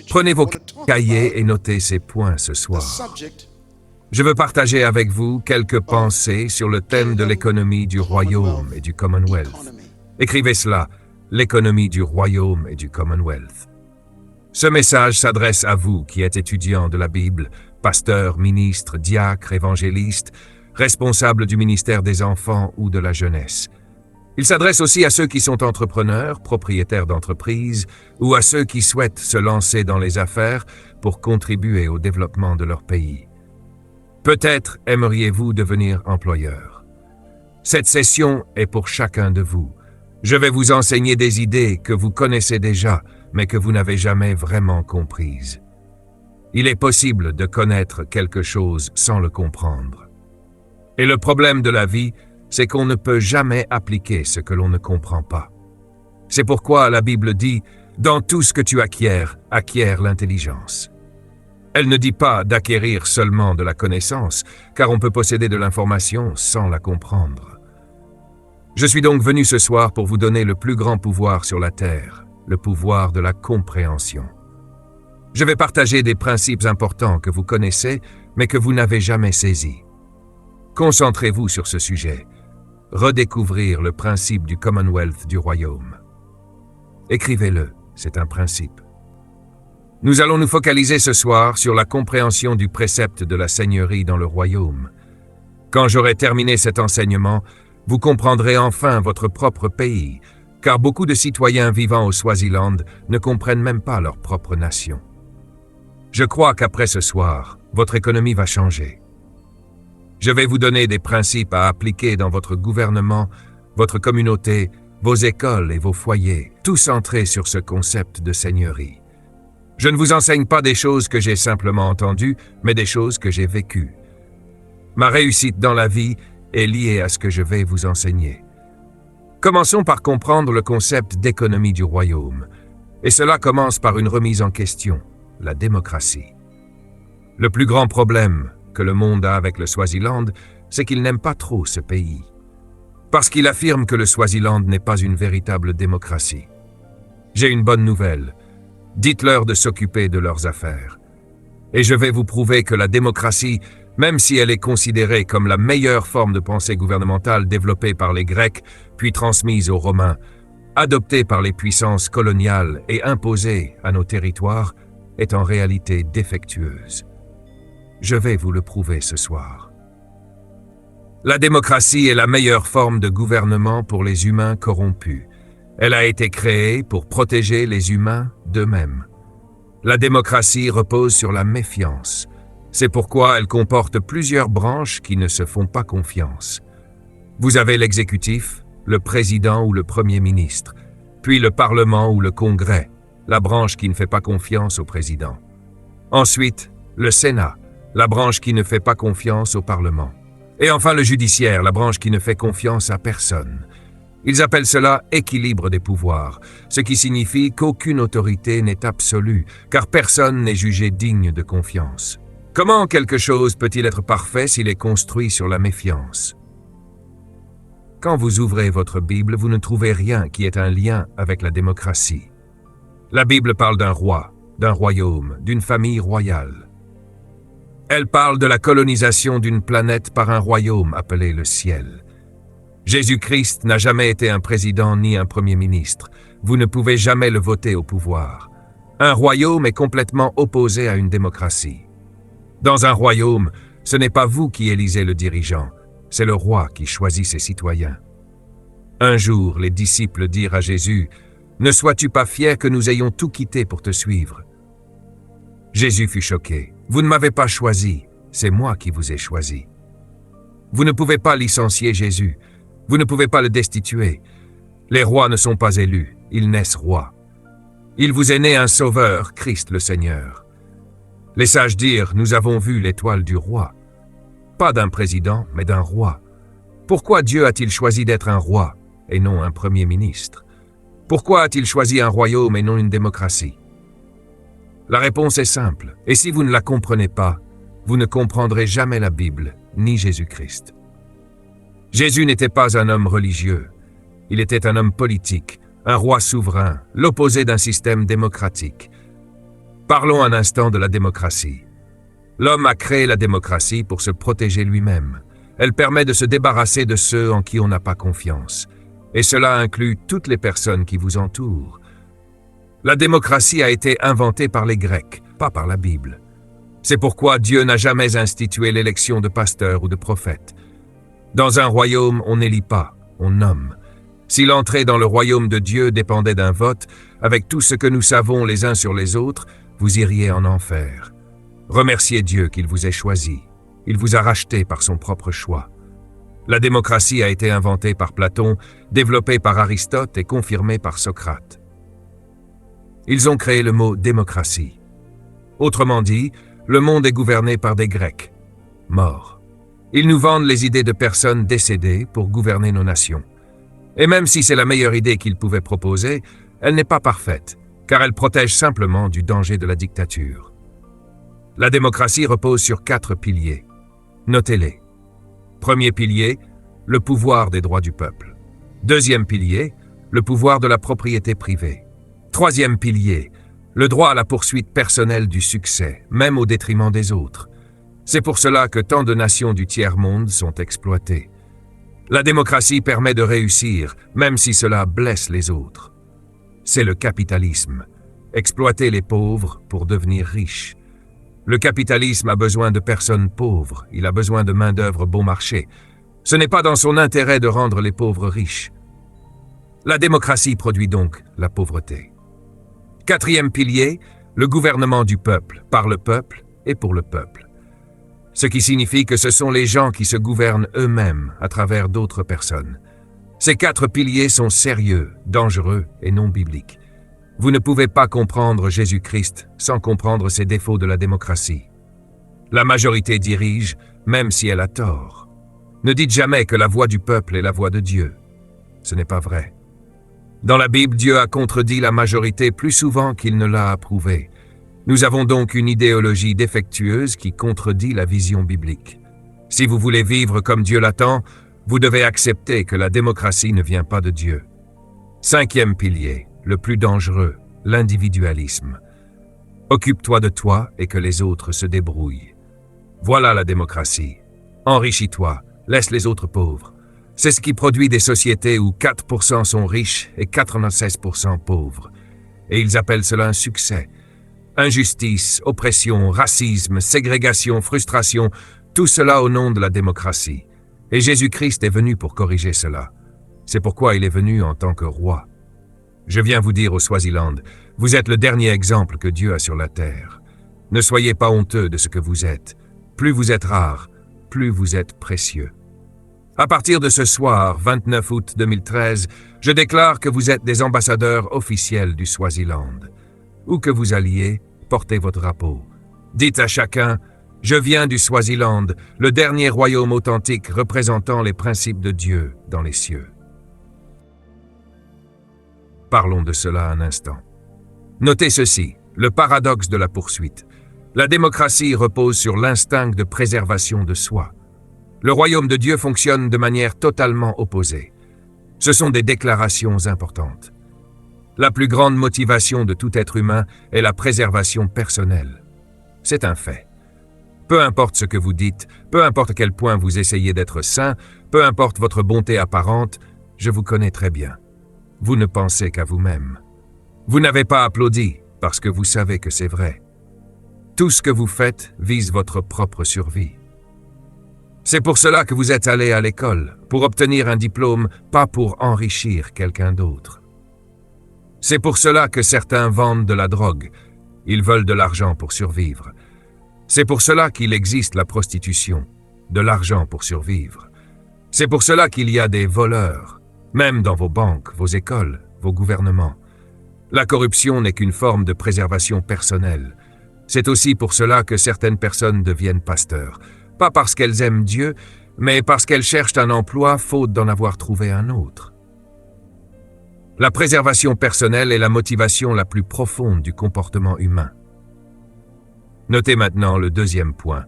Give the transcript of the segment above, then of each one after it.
Prenez vos cahiers et notez ces points ce soir. Je veux partager avec vous quelques pensées sur le thème de l'économie du royaume et du Commonwealth. Écrivez cela, l'économie du royaume et du Commonwealth. Ce message s'adresse à vous qui êtes étudiants de la Bible, pasteurs, ministres, diacres, évangélistes, responsables du ministère des enfants ou de la jeunesse. Il s'adresse aussi à ceux qui sont entrepreneurs, propriétaires d'entreprises, ou à ceux qui souhaitent se lancer dans les affaires pour contribuer au développement de leur pays. Peut-être aimeriez-vous devenir employeur. Cette session est pour chacun de vous. Je vais vous enseigner des idées que vous connaissez déjà, mais que vous n'avez jamais vraiment comprises. Il est possible de connaître quelque chose sans le comprendre. Et le problème de la vie, c'est qu'on ne peut jamais appliquer ce que l'on ne comprend pas. C'est pourquoi la Bible dit « Dans tout ce que tu acquiers, acquiers l'intelligence ». Elle ne dit pas d'acquérir seulement de la connaissance, car on peut posséder de l'information sans la comprendre. Je suis donc venu ce soir pour vous donner le plus grand pouvoir sur la terre, le pouvoir de la compréhension. Je vais partager des principes importants que vous connaissez, mais que vous n'avez jamais saisis. Concentrez-vous sur ce sujet. Redécouvrir le principe du Commonwealth du royaume. Écrivez-le, c'est un principe. Nous allons nous focaliser ce soir sur la compréhension du précepte de la seigneurie dans le royaume. Quand j'aurai terminé cet enseignement, vous comprendrez enfin votre propre pays, car beaucoup de citoyens vivant au Swaziland ne comprennent même pas leur propre nation. Je crois qu'après ce soir, votre économie va changer. Je vais vous donner des principes à appliquer dans votre gouvernement, votre communauté, vos écoles et vos foyers, tout centré sur ce concept de seigneurie. Je ne vous enseigne pas des choses que j'ai simplement entendues, mais des choses que j'ai vécues. Ma réussite dans la vie est liée à ce que je vais vous enseigner. Commençons par comprendre le concept d'économie du royaume. Et cela commence par une remise en question, la démocratie. Le plus grand problème que le monde a avec le Swaziland, c'est qu'il n'aime pas trop ce pays. Parce qu'il affirme que le Swaziland n'est pas une véritable démocratie. J'ai une bonne nouvelle. Dites-leur de s'occuper de leurs affaires. Et je vais vous prouver que la démocratie, même si elle est considérée comme la meilleure forme de pensée gouvernementale développée par les Grecs, puis transmise aux Romains, adoptée par les puissances coloniales et imposée à nos territoires, est en réalité défectueuse. Je vais vous le prouver ce soir. La démocratie est la meilleure forme de gouvernement pour les humains corrompus. Elle a été créée pour protéger les humains d'eux-mêmes. La démocratie repose sur la méfiance. C'est pourquoi elle comporte plusieurs branches qui ne se font pas confiance. Vous avez l'exécutif, le président ou le premier ministre, puis le Parlement ou le Congrès, la branche qui ne fait pas confiance au président. Ensuite, le Sénat, la branche qui ne fait pas confiance au Parlement. Et enfin le judiciaire, la branche qui ne fait confiance à personne. Ils appellent cela équilibre des pouvoirs, ce qui signifie qu'aucune autorité n'est absolue, car personne n'est jugé digne de confiance. Comment quelque chose peut-il être parfait s'il est construit sur la méfiance? Quand vous ouvrez votre Bible, vous ne trouvez rien qui ait un lien avec la démocratie. La Bible parle d'un roi, d'un royaume, d'une famille royale. Elle parle de la colonisation d'une planète par un royaume appelé le ciel. Jésus-Christ n'a jamais été un président ni un premier ministre. Vous ne pouvez jamais le voter au pouvoir. Un royaume est complètement opposé à une démocratie. Dans un royaume, ce n'est pas vous qui élisez le dirigeant, c'est le roi qui choisit ses citoyens. Un jour, les disciples dirent à Jésus, « Ne sois-tu pas fier que nous ayons tout quitté pour te suivre ?» Jésus fut choqué. « Vous ne m'avez pas choisi, c'est moi qui vous ai choisi. » Vous ne pouvez pas licencier Jésus. Vous ne pouvez pas le destituer. Les rois ne sont pas élus, ils naissent rois. Il vous est né un sauveur, Christ le Seigneur. Les sages dirent, nous avons vu l'étoile du roi. Pas d'un président, mais d'un roi. Pourquoi Dieu a-t-il choisi d'être un roi et non un premier ministre? Pourquoi a-t-il choisi un royaume et non une démocratie? La réponse est simple, et si vous ne la comprenez pas, vous ne comprendrez jamais la Bible, ni Jésus-Christ. Jésus n'était pas un homme religieux, il était un homme politique, un roi souverain, l'opposé d'un système démocratique. Parlons un instant de la démocratie. L'homme a créé la démocratie pour se protéger lui-même. Elle permet de se débarrasser de ceux en qui on n'a pas confiance. Et cela inclut toutes les personnes qui vous entourent. La démocratie a été inventée par les Grecs, pas par la Bible. C'est pourquoi Dieu n'a jamais institué l'élection de pasteurs ou de prophètes. Dans un royaume, on n'élit pas, on nomme. Si l'entrée dans le royaume de Dieu dépendait d'un vote, avec tout ce que nous savons les uns sur les autres, vous iriez en enfer. Remerciez Dieu qu'il vous ait choisi. Il vous a racheté par son propre choix. La démocratie a été inventée par Platon, développée par Aristote et confirmée par Socrate. Ils ont créé le mot « démocratie ». Autrement dit, le monde est gouverné par des Grecs, morts. Ils nous vendent les idées de personnes décédées pour gouverner nos nations. Et même si c'est la meilleure idée qu'ils pouvaient proposer, elle n'est pas parfaite, car elle protège simplement du danger de la dictature. La démocratie repose sur 4 piliers. Notez-les. Premier pilier, le pouvoir des droits du peuple. Deuxième pilier, le pouvoir de la propriété privée. Troisième pilier, le droit à la poursuite personnelle du succès, même au détriment des autres. C'est pour cela que tant de nations du tiers-monde sont exploitées. La démocratie permet de réussir, même si cela blesse les autres. C'est le capitalisme. Exploiter les pauvres pour devenir riches. Le capitalisme a besoin de personnes pauvres, il a besoin de main-d'œuvre bon marché. Ce n'est pas dans son intérêt de rendre les pauvres riches. La démocratie produit donc la pauvreté. Quatrième pilier, le gouvernement du peuple, par le peuple et pour le peuple. Ce qui signifie que ce sont les gens qui se gouvernent eux-mêmes à travers d'autres personnes. Ces 4 piliers sont sérieux, dangereux et non bibliques. Vous ne pouvez pas comprendre Jésus-Christ sans comprendre ses défauts de la démocratie. La majorité dirige, même si elle a tort. Ne dites jamais que la voix du peuple est la voix de Dieu. Ce n'est pas vrai. Dans la Bible, Dieu a contredit la majorité plus souvent qu'il ne l'a approuvée. Nous avons donc une idéologie défectueuse qui contredit la vision biblique. Si vous voulez vivre comme Dieu l'attend, vous devez accepter que la démocratie ne vient pas de Dieu. Cinquième pilier, le plus dangereux, l'individualisme. Occupe-toi de toi et que les autres se débrouillent. Voilà la démocratie. Enrichis-toi, laisse les autres pauvres. C'est ce qui produit des sociétés où 4% sont riches et 96% pauvres. Et ils appellent cela un succès. Injustice, oppression, racisme, ségrégation, frustration, tout cela au nom de la démocratie. Et Jésus-Christ est venu pour corriger cela. C'est pourquoi il est venu en tant que roi. Je viens vous dire au Swaziland, vous êtes le dernier exemple que Dieu a sur la terre. Ne soyez pas honteux de ce que vous êtes. Plus vous êtes rare, plus vous êtes précieux. À partir de ce soir, 29 août 2013, je déclare que vous êtes des ambassadeurs officiels du Swaziland. Où que vous alliez, portez votre drapeau. Dites à chacun, « Je viens du Swaziland, le dernier royaume authentique représentant les principes de Dieu dans les cieux. » Parlons de cela un instant. Notez ceci, le paradoxe de la poursuite. La démocratie repose sur l'instinct de préservation de soi. Le royaume de Dieu fonctionne de manière totalement opposée. Ce sont des déclarations importantes. La plus grande motivation de tout être humain est la préservation personnelle. C'est un fait. Peu importe ce que vous dites, peu importe à quel point vous essayez d'être saint, peu importe votre bonté apparente, je vous connais très bien. Vous ne pensez qu'à vous-même. Vous n'avez pas applaudi parce que vous savez que c'est vrai. Tout ce que vous faites vise votre propre survie. C'est pour cela que vous êtes allé à l'école, pour obtenir un diplôme, pas pour enrichir quelqu'un d'autre. C'est pour cela que certains vendent de la drogue. Ils veulent de l'argent pour survivre. C'est pour cela qu'il existe la prostitution, de l'argent pour survivre. C'est pour cela qu'il y a des voleurs, même dans vos banques, vos écoles, vos gouvernements. La corruption n'est qu'une forme de préservation personnelle. C'est aussi pour cela que certaines personnes deviennent pasteurs. Pas parce qu'elles aiment Dieu, mais parce qu'elles cherchent un emploi faute d'en avoir trouvé un autre. La préservation personnelle est la motivation la plus profonde du comportement humain. Notez maintenant le deuxième point.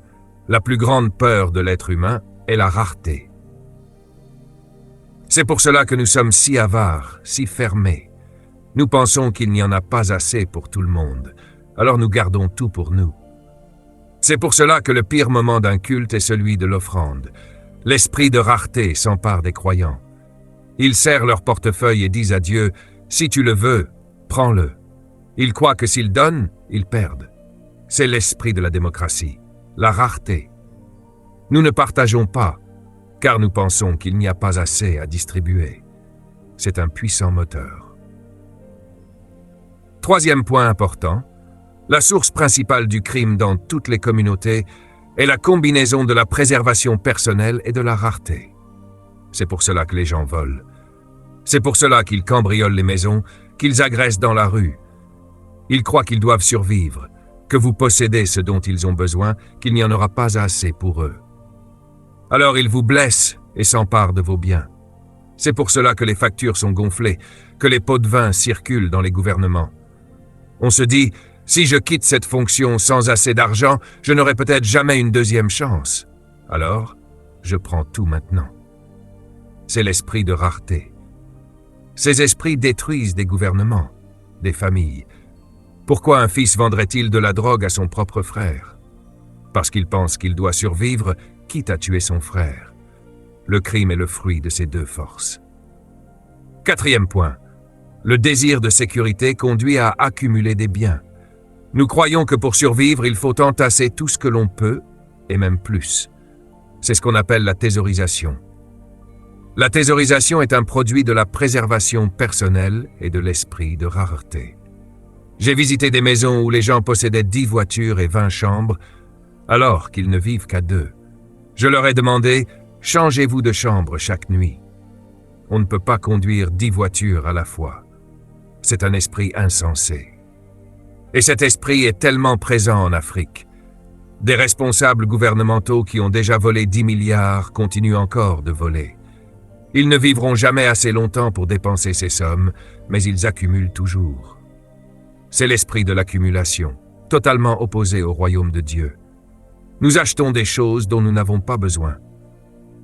La plus grande peur de l'être humain est la rareté. C'est pour cela que nous sommes si avares, si fermés. Nous pensons qu'il n'y en a pas assez pour tout le monde, alors nous gardons tout pour nous. C'est pour cela que le pire moment d'un culte est celui de l'offrande. L'esprit de rareté s'empare des croyants. Ils serrent leur portefeuille et disent à Dieu, « Si tu le veux, prends-le. » Ils croient que s'ils donnent, ils perdent. C'est l'esprit de la démocratie, la rareté. Nous ne partageons pas, car nous pensons qu'il n'y a pas assez à distribuer. C'est un puissant moteur. Troisième point important, la source principale du crime dans toutes les communautés est la combinaison de la préservation personnelle et de la rareté. C'est pour cela que les gens volent. C'est pour cela qu'ils cambriolent les maisons, qu'ils agressent dans la rue. Ils croient qu'ils doivent survivre, que vous possédez ce dont ils ont besoin, qu'il n'y en aura pas assez pour eux. Alors ils vous blessent et s'emparent de vos biens. C'est pour cela que les factures sont gonflées, que les pots de vin circulent dans les gouvernements. On se dit, si je quitte cette fonction sans assez d'argent, je n'aurai peut-être jamais une deuxième chance. Alors, je prends tout maintenant. C'est l'esprit de rareté. Ces esprits détruisent des gouvernements, des familles. Pourquoi un fils vendrait-il de la drogue à son propre frère? Parce qu'il pense qu'il doit survivre, quitte à tuer son frère. Le crime est le fruit de ces deux forces. Quatrième point. Le désir de sécurité conduit à accumuler des biens. Nous croyons que pour survivre, il faut entasser tout ce que l'on peut, et même plus. C'est ce qu'on appelle la thésaurisation. La thésaurisation est un produit de la préservation personnelle et de l'esprit de rareté. J'ai visité des maisons où les gens possédaient 10 voitures et 20 chambres, alors qu'ils ne vivent qu'à 2. Je leur ai demandé, changez-vous de chambre chaque nuit. On ne peut pas conduire 10 voitures à la fois. C'est un esprit insensé. Et cet esprit est tellement présent en Afrique. Des responsables gouvernementaux qui ont déjà volé 10 milliards continuent encore de voler. Ils ne vivront jamais assez longtemps pour dépenser ces sommes, mais ils accumulent toujours. C'est l'esprit de l'accumulation, totalement opposé au royaume de Dieu. Nous achetons des choses dont nous n'avons pas besoin.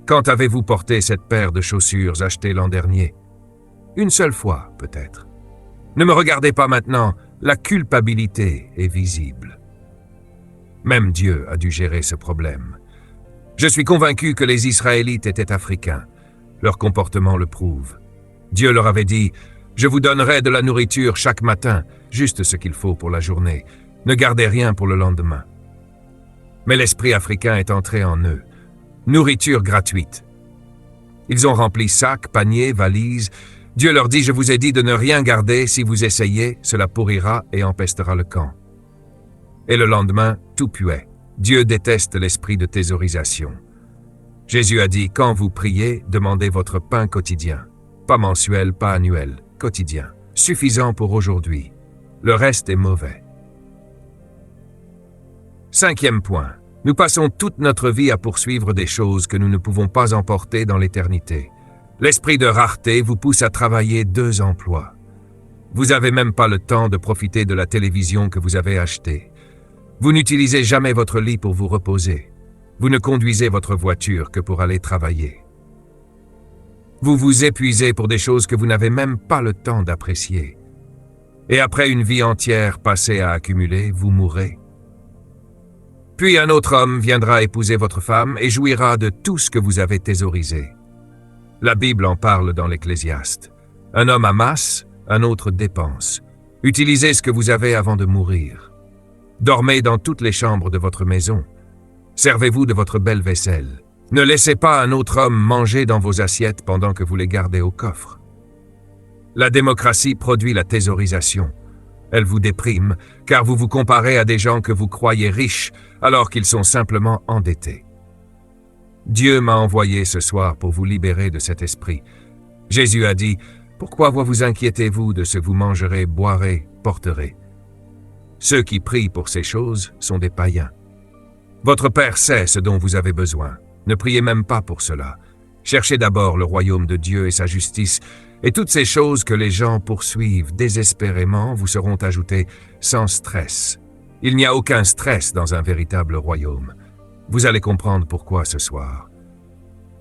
Quand avez-vous porté cette paire de chaussures achetées l'an dernier? Une seule fois, peut-être. Ne me regardez pas maintenant, la culpabilité est visible. Même Dieu a dû gérer ce problème. Je suis convaincu que les Israélites étaient africains. Leur comportement le prouve. Dieu leur avait dit, « Je vous donnerai de la nourriture chaque matin, juste ce qu'il faut pour la journée. Ne gardez rien pour le lendemain. » Mais l'esprit africain est entré en eux. Nourriture gratuite. Ils ont rempli sacs, paniers, valises. Dieu leur dit, « Je vous ai dit de ne rien garder, si vous essayez, cela pourrira et empestera le camp. » Et le lendemain, tout puait. Dieu déteste l'esprit de thésaurisation. Jésus a dit, « Quand vous priez, demandez votre pain quotidien. » Pas mensuel, pas annuel, quotidien. Suffisant pour aujourd'hui. Le reste est mauvais. Cinquième point. Nous passons toute notre vie à poursuivre des choses que nous ne pouvons pas emporter dans l'éternité. L'esprit de rareté vous pousse à travailler 2 emplois. Vous n'avez même pas le temps de profiter de la télévision que vous avez achetée. Vous n'utilisez jamais votre lit pour vous reposer. Vous ne conduisez votre voiture que pour aller travailler. Vous vous épuisez pour des choses que vous n'avez même pas le temps d'apprécier. Et après une vie entière passée à accumuler, vous mourrez. Puis un autre homme viendra épouser votre femme et jouira de tout ce que vous avez thésaurisé. La Bible en parle dans l'Ecclésiaste. Un homme amasse, un autre dépense. Utilisez ce que vous avez avant de mourir. Dormez dans toutes les chambres de votre maison. Servez-vous de votre belle vaisselle. Ne laissez pas un autre homme manger dans vos assiettes pendant que vous les gardez au coffre. La démocratie produit la thésaurisation. Elle vous déprime, car vous vous comparez à des gens que vous croyez riches, alors qu'ils sont simplement endettés. Dieu m'a envoyé ce soir pour vous libérer de cet esprit. Jésus a dit, « Pourquoi vous inquiétez-vous de ce que vous mangerez, boirez, porterez ?» Ceux qui prient pour ces choses sont des païens. Votre Père sait ce dont vous avez besoin. Ne priez même pas pour cela. Cherchez d'abord le royaume de Dieu et sa justice, et toutes ces choses que les gens poursuivent désespérément vous seront ajoutées sans stress. Il n'y a aucun stress dans un véritable royaume. Vous allez comprendre pourquoi ce soir.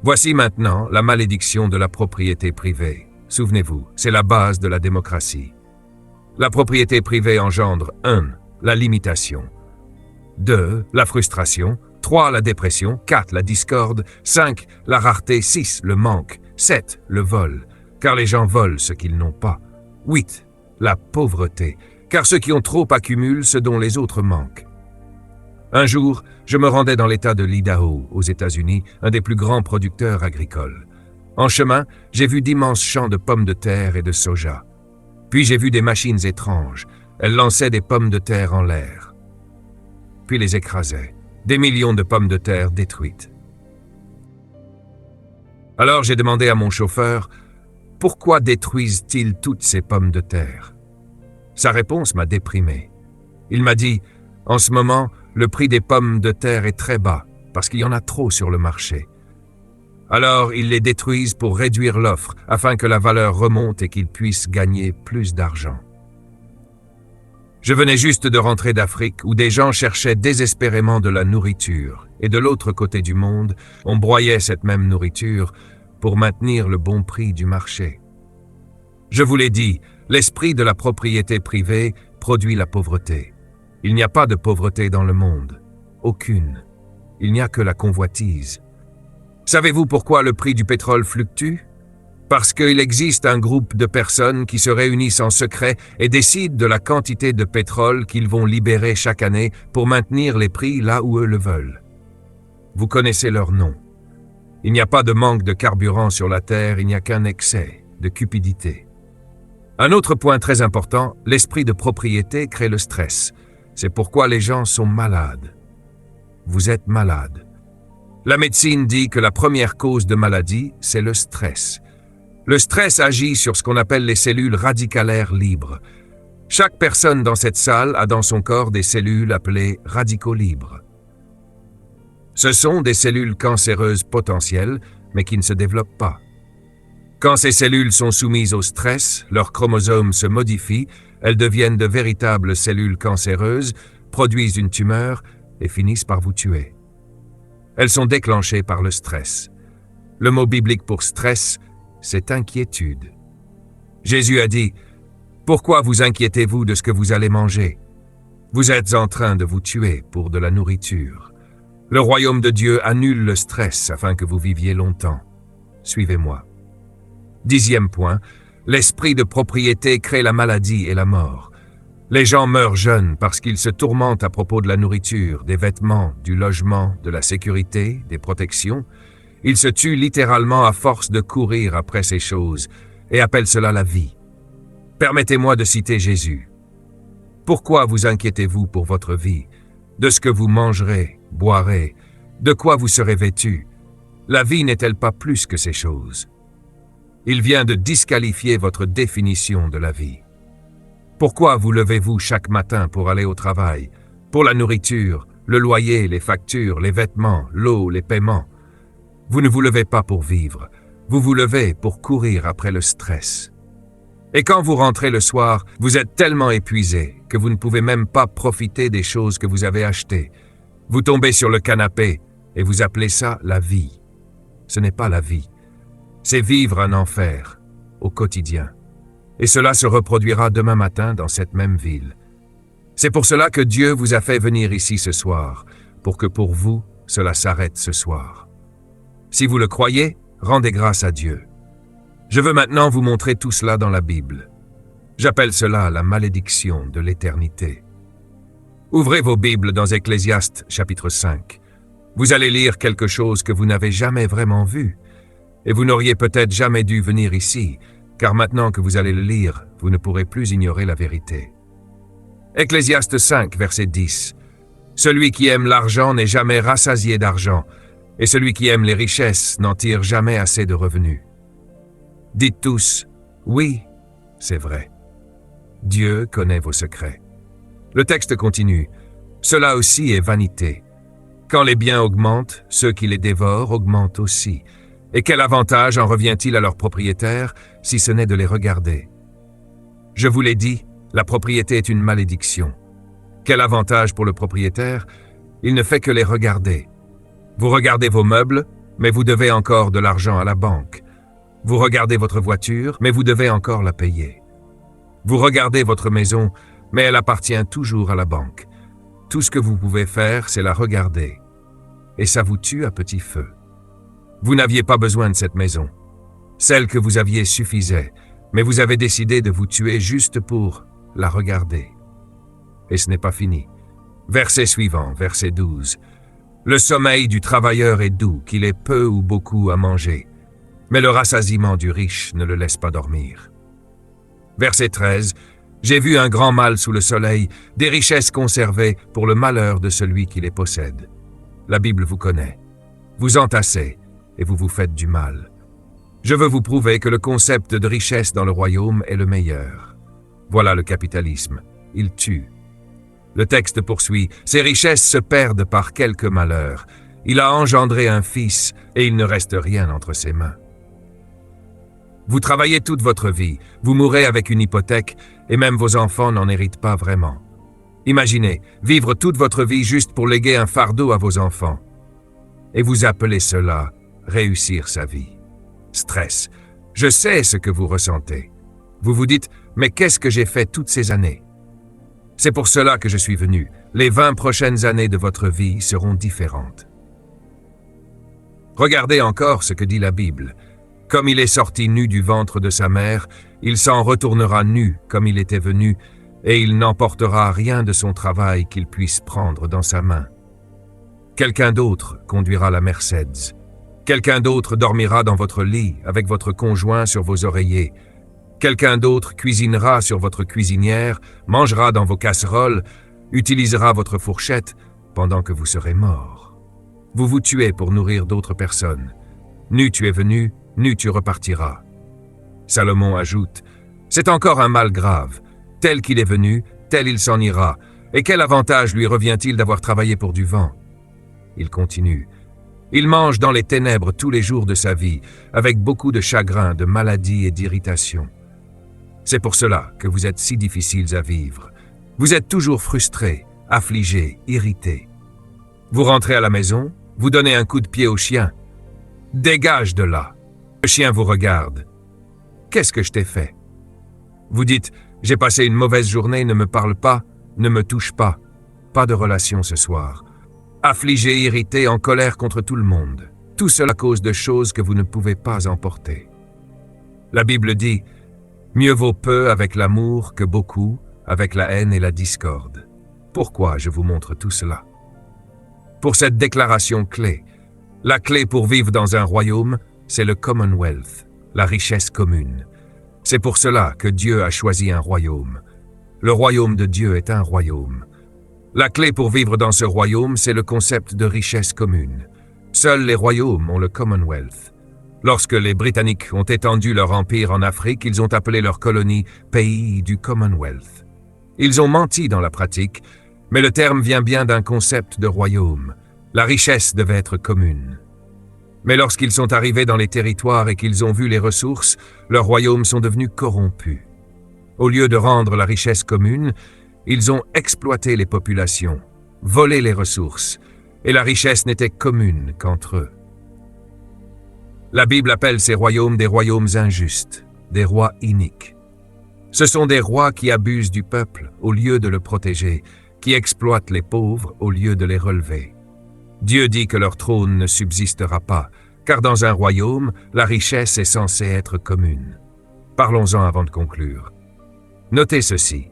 Voici maintenant la malédiction de la propriété privée. Souvenez-vous, c'est la base de la démocratie. La propriété privée engendre 1. La limitation. 2. La frustration. 3. La dépression. 4. La discorde. 5. La rareté. 6. Le manque. 7. Le vol, car les gens volent ce qu'ils n'ont pas. 8. La pauvreté, car ceux qui ont trop accumulent ce dont les autres manquent. Un jour, je me rendais dans l'État de l'Idaho, aux États-Unis, un des plus grands producteurs agricoles. En chemin, j'ai vu d'immenses champs de pommes de terre et de soja. Puis j'ai vu des machines étranges. Elles lançaient des pommes de terre en l'air, puis les écrasaient. Des millions de pommes de terre détruites. Alors j'ai demandé à mon chauffeur, « Pourquoi détruisent-ils toutes ces pommes de terre ?» Sa réponse m'a déprimé. Il m'a dit, « En ce moment, le prix des pommes de terre est très bas, parce qu'il y en a trop sur le marché. Alors ils les détruisent pour réduire l'offre, afin que la valeur remonte et qu'ils puissent gagner plus d'argent. » Je venais juste de rentrer d'Afrique où des gens cherchaient désespérément de la nourriture et de l'autre côté du monde, on broyait cette même nourriture pour maintenir le bon prix du marché. Je vous l'ai dit, l'esprit de la propriété privée produit la pauvreté. Il n'y a pas de pauvreté dans le monde. Aucune. Il n'y a que la convoitise. Savez-vous pourquoi le prix du pétrole fluctue ? Parce qu'il existe un groupe de personnes qui se réunissent en secret et décident de la quantité de pétrole qu'ils vont libérer chaque année pour maintenir les prix là où eux le veulent. Vous connaissez leur nom. Il n'y a pas de manque de carburant sur la Terre, il n'y a qu'un excès de cupidité. Un autre point très important, l'esprit de propriété crée le stress. C'est pourquoi les gens sont malades. Vous êtes malade. La médecine dit que la première cause de maladie, c'est le stress. Le stress agit sur ce qu'on appelle les cellules radicalaires libres. Chaque personne dans cette salle a dans son corps des cellules appelées radicaux libres. Ce sont des cellules cancéreuses potentielles, mais qui ne se développent pas. Quand ces cellules sont soumises au stress, leurs chromosomes se modifient, elles deviennent de véritables cellules cancéreuses, produisent une tumeur et finissent par vous tuer. Elles sont déclenchées par le stress. Le mot biblique pour stress, c'est inquiétude. Jésus a dit, « Pourquoi vous inquiétez-vous de ce que vous allez manger? Vous êtes en train de vous tuer pour de la nourriture. Le royaume de Dieu annule le stress afin que vous viviez longtemps. Suivez-moi. » 10e point, l'esprit de propriété crée la maladie et la mort. Les gens meurent jeunes parce qu'ils se tourmentent à propos de la nourriture, des vêtements, du logement, de la sécurité, des protections. Ils se tuent littéralement à force de courir après ces choses et appellent cela la vie. Permettez-moi de citer Jésus. « Pourquoi vous inquiétez-vous pour votre vie, de ce que vous mangerez, boirez, de quoi vous serez vêtus? La vie n'est-elle pas plus que ces choses? » Il vient de disqualifier votre définition de la vie. Pourquoi vous levez-vous chaque matin pour aller au travail, pour la nourriture, le loyer, les factures, les vêtements, l'eau, les paiements? Vous ne vous levez pas pour vivre, vous vous levez pour courir après le stress. Et quand vous rentrez le soir, vous êtes tellement épuisé que vous ne pouvez même pas profiter des choses que vous avez achetées. Vous tombez sur le canapé et vous appelez ça la vie. Ce n'est pas la vie. C'est vivre un enfer au quotidien. Et cela se reproduira demain matin dans cette même ville. C'est pour cela que Dieu vous a fait venir ici ce soir, pour que pour vous, cela s'arrête ce soir. Si vous le croyez, rendez grâce à Dieu. Je veux maintenant vous montrer tout cela dans la Bible. J'appelle cela la malédiction de l'éternité. Ouvrez vos Bibles dans Ecclésiaste chapitre 5. Vous allez lire quelque chose que vous n'avez jamais vraiment vu. Et vous n'auriez peut-être jamais dû venir ici, car maintenant que vous allez le lire, vous ne pourrez plus ignorer la vérité. Ecclésiaste 5, verset 10. « Celui qui aime l'argent n'est jamais rassasié d'argent, et celui qui aime les richesses n'en tire jamais assez de revenus. » Dites tous, « Oui, c'est vrai. Dieu connaît vos secrets. » Le texte continue, « Cela aussi est vanité. Quand les biens augmentent, ceux qui les dévorent augmentent aussi. Et quel avantage en revient-il à leurs propriétaires si ce n'est de les regarder? Je vous l'ai dit, la propriété est une malédiction. Quel avantage pour le propriétaire? Il ne fait que les regarder. Vous regardez vos meubles, mais vous devez encore de l'argent à la banque. Vous regardez votre voiture, mais vous devez encore la payer. Vous regardez votre maison, mais elle appartient toujours à la banque. Tout ce que vous pouvez faire, c'est la regarder. Et ça vous tue à petit feu. Vous n'aviez pas besoin de cette maison. Celle que vous aviez suffisait, mais vous avez décidé de vous tuer juste pour la regarder. Et ce n'est pas fini. Verset suivant, verset 12. Le sommeil du travailleur est doux, qu'il ait peu ou beaucoup à manger, mais le rassasiement du riche ne le laisse pas dormir. Verset 13. J'ai vu un grand mal sous le soleil, des richesses conservées pour le malheur de celui qui les possède. La Bible vous connaît. Vous entassez et vous vous faites du mal. Je veux vous prouver que le concept de richesse dans le royaume est le meilleur. Voilà le capitalisme. Il tue. Le texte poursuit. Ces richesses se perdent par quelque malheur. Il a engendré un fils et il ne reste rien entre ses mains. Vous travaillez toute votre vie, vous mourrez avec une hypothèque et même vos enfants n'en héritent pas vraiment. Imaginez, vivre toute votre vie juste pour léguer un fardeau à vos enfants. Et vous appelez cela réussir sa vie. Stress. Je sais ce que vous ressentez. Vous vous dites, mais qu'est-ce que j'ai fait toutes ces années? C'est pour cela que je suis venu. Les 20 prochaines années de votre vie seront différentes. Regardez encore ce que dit la Bible. Comme il est sorti nu du ventre de sa mère, il s'en retournera nu comme il était venu, et il n'emportera rien de son travail qu'il puisse prendre dans sa main. Quelqu'un d'autre conduira la Mercedes. Quelqu'un d'autre dormira dans votre lit avec votre conjoint sur vos oreillers. Quelqu'un d'autre cuisinera sur votre cuisinière, mangera dans vos casseroles, utilisera votre fourchette pendant que vous serez mort. Vous vous tuez pour nourrir d'autres personnes. Nu tu es venu, nu tu repartiras. Salomon ajoute, c'est encore un mal grave. Tel qu'il est venu, tel il s'en ira. Et quel avantage lui revient-il d'avoir travaillé pour du vent? Il continue. Il mange dans les ténèbres tous les jours de sa vie, avec beaucoup de chagrin, de maladie et d'irritation. C'est pour cela que vous êtes si difficiles à vivre. Vous êtes toujours frustrés, affligés, irrités. Vous rentrez à la maison, vous donnez un coup de pied au chien. Dégage de là. Le chien vous regarde. Qu'est-ce que je t'ai fait? Vous dites, j'ai passé une mauvaise journée, ne me parle pas, ne me touche pas. Pas de relation ce soir. Affligé, irrité, en colère contre tout le monde. Tout cela à cause de choses que vous ne pouvez pas emporter. La Bible dit, mieux vaut peu avec l'amour que beaucoup avec la haine et la discorde. Pourquoi je vous montre tout cela? Pour cette déclaration clé, la clé pour vivre dans un royaume, c'est le Commonwealth, la richesse commune. C'est pour cela que Dieu a choisi un royaume. Le royaume de Dieu est un royaume. La clé pour vivre dans ce royaume, c'est le concept de richesse commune. Seuls les royaumes ont le Commonwealth. Lorsque les Britanniques ont étendu leur empire en Afrique, ils ont appelé leur colonie « pays du Commonwealth ». Ils ont menti dans la pratique, mais le terme vient bien d'un concept de royaume. La richesse devait être commune. Mais lorsqu'ils sont arrivés dans les territoires et qu'ils ont vu les ressources, leurs royaumes sont devenus corrompus. Au lieu de rendre la richesse commune, ils ont exploité les populations, volé les ressources, et la richesse n'était commune qu'entre eux. La Bible appelle ces royaumes des royaumes injustes, des rois iniques. Ce sont des rois qui abusent du peuple au lieu de le protéger, qui exploitent les pauvres au lieu de les relever. Dieu dit que leur trône ne subsistera pas, car dans un royaume, la richesse est censée être commune. Parlons-en avant de conclure. Notez ceci.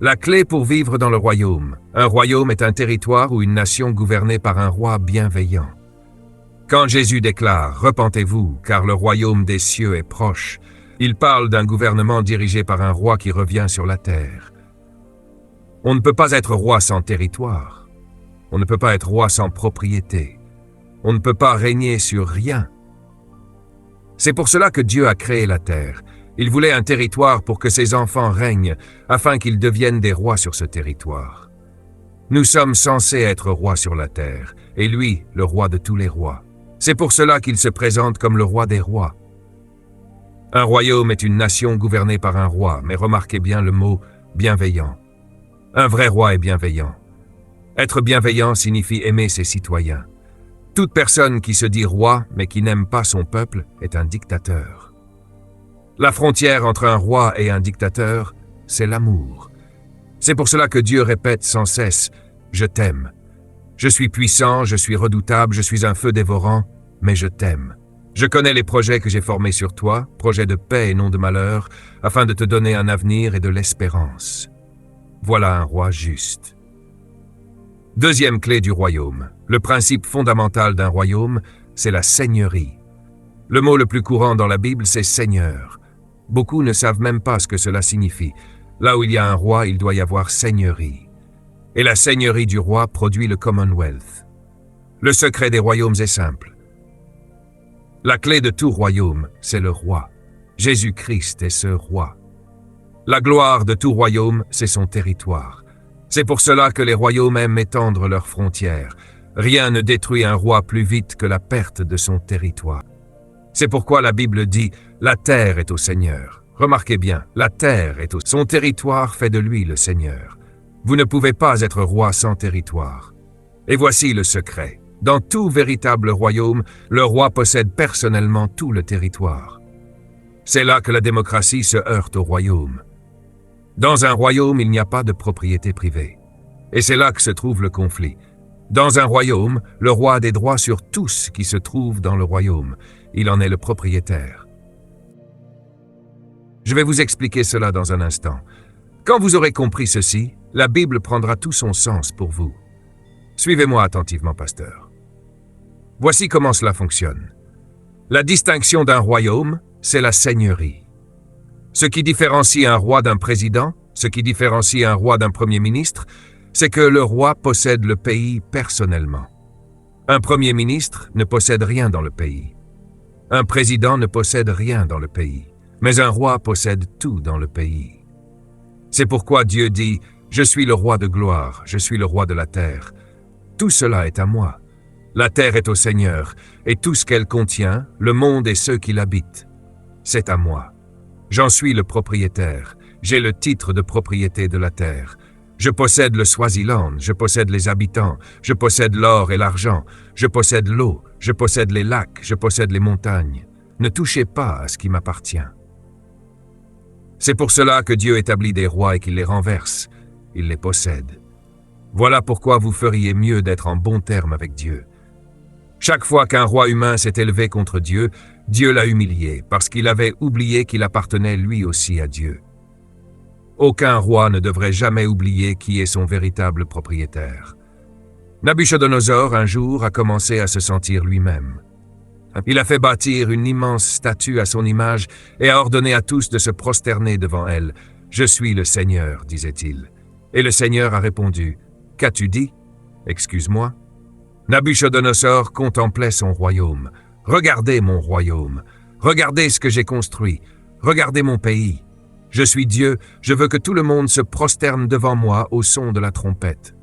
La clé pour vivre dans le royaume. Un royaume est un territoire ou une nation gouvernée par un roi bienveillant. Quand Jésus déclare « Repentez-vous, car le royaume des cieux est proche », il parle d'un gouvernement dirigé par un roi qui revient sur la terre. On ne peut pas être roi sans territoire. On ne peut pas être roi sans propriété. On ne peut pas régner sur rien. C'est pour cela que Dieu a créé la terre. Il voulait un territoire pour que ses enfants règnent, afin qu'ils deviennent des rois sur ce territoire. Nous sommes censés être rois sur la terre, et lui, le roi de tous les rois. C'est pour cela qu'il se présente comme le roi des rois. Un royaume est une nation gouvernée par un roi, mais remarquez bien le mot « bienveillant ». Un vrai roi est bienveillant. Être bienveillant signifie aimer ses citoyens. Toute personne qui se dit roi, mais qui n'aime pas son peuple, est un dictateur. La frontière entre un roi et un dictateur, c'est l'amour. C'est pour cela que Dieu répète sans cesse « Je t'aime ». Je suis puissant, je suis redoutable, je suis un feu dévorant, mais je t'aime. Je connais les projets que j'ai formés sur toi, projets de paix et non de malheur, afin de te donner un avenir et de l'espérance. Voilà un roi juste. Deuxième clé du royaume. Le principe fondamental d'un royaume, c'est la seigneurie. Le mot le plus courant dans la Bible, c'est Seigneur. Beaucoup ne savent même pas ce que cela signifie. Là où il y a un roi, il doit y avoir seigneurie. Et la seigneurie du roi produit le Commonwealth. Le secret des royaumes est simple. La clé de tout royaume, c'est le roi. Jésus-Christ est ce roi. La gloire de tout royaume, c'est son territoire. C'est pour cela que les royaumes aiment étendre leurs frontières. Rien ne détruit un roi plus vite que la perte de son territoire. C'est pourquoi la Bible dit « La terre est au Seigneur ». Remarquez bien, la terre est au... Son territoire fait de lui le Seigneur. Vous ne pouvez pas être roi sans territoire. Et voici le secret. Dans tout véritable royaume, le roi possède personnellement tout le territoire. C'est là que la démocratie se heurte au royaume. Dans un royaume, il n'y a pas de propriété privée. Et c'est là que se trouve le conflit. Dans un royaume, le roi a des droits sur tout ce qui se trouve dans le royaume. Il en est le propriétaire. Je vais vous expliquer cela dans un instant. Quand vous aurez compris ceci, la Bible prendra tout son sens pour vous. Suivez-moi attentivement, pasteur. Voici comment cela fonctionne. La distinction d'un royaume, c'est la seigneurie. Ce qui différencie un roi d'un président, ce qui différencie un roi d'un premier ministre, c'est que le roi possède le pays personnellement. Un premier ministre ne possède rien dans le pays. Un président ne possède rien dans le pays. Mais un roi possède tout dans le pays. C'est pourquoi Dieu dit « Je suis le roi de gloire, je suis le roi de la terre. Tout cela est à moi. La terre est au Seigneur, et tout ce qu'elle contient, le monde et ceux qui l'habitent. C'est à moi. J'en suis le propriétaire. J'ai le titre de propriété de la terre. Je possède le Swaziland, je possède les habitants, je possède l'or et l'argent, je possède l'eau, je possède les lacs, je possède les montagnes. Ne touchez pas à ce qui m'appartient. » C'est pour cela que Dieu établit des rois et qu'il les renverse. Il les possède. Voilà pourquoi vous feriez mieux d'être en bon terme avec Dieu. Chaque fois qu'un roi humain s'est élevé contre Dieu, Dieu l'a humilié parce qu'il avait oublié qu'il appartenait lui aussi à Dieu. Aucun roi ne devrait jamais oublier qui est son véritable propriétaire. Nabuchodonosor, un jour, a commencé à se sentir lui-même. Il a fait bâtir une immense statue à son image et a ordonné à tous de se prosterner devant elle. « Je suis le Seigneur », disait-il. Et le Seigneur a répondu « Qu'as-tu dit ? Excuse-moi. » Nabuchodonosor contemplait son royaume. « Regardez mon royaume. Regardez ce que j'ai construit. Regardez mon pays. Je suis Dieu, je veux que tout le monde se prosterne devant moi au son de la trompette. »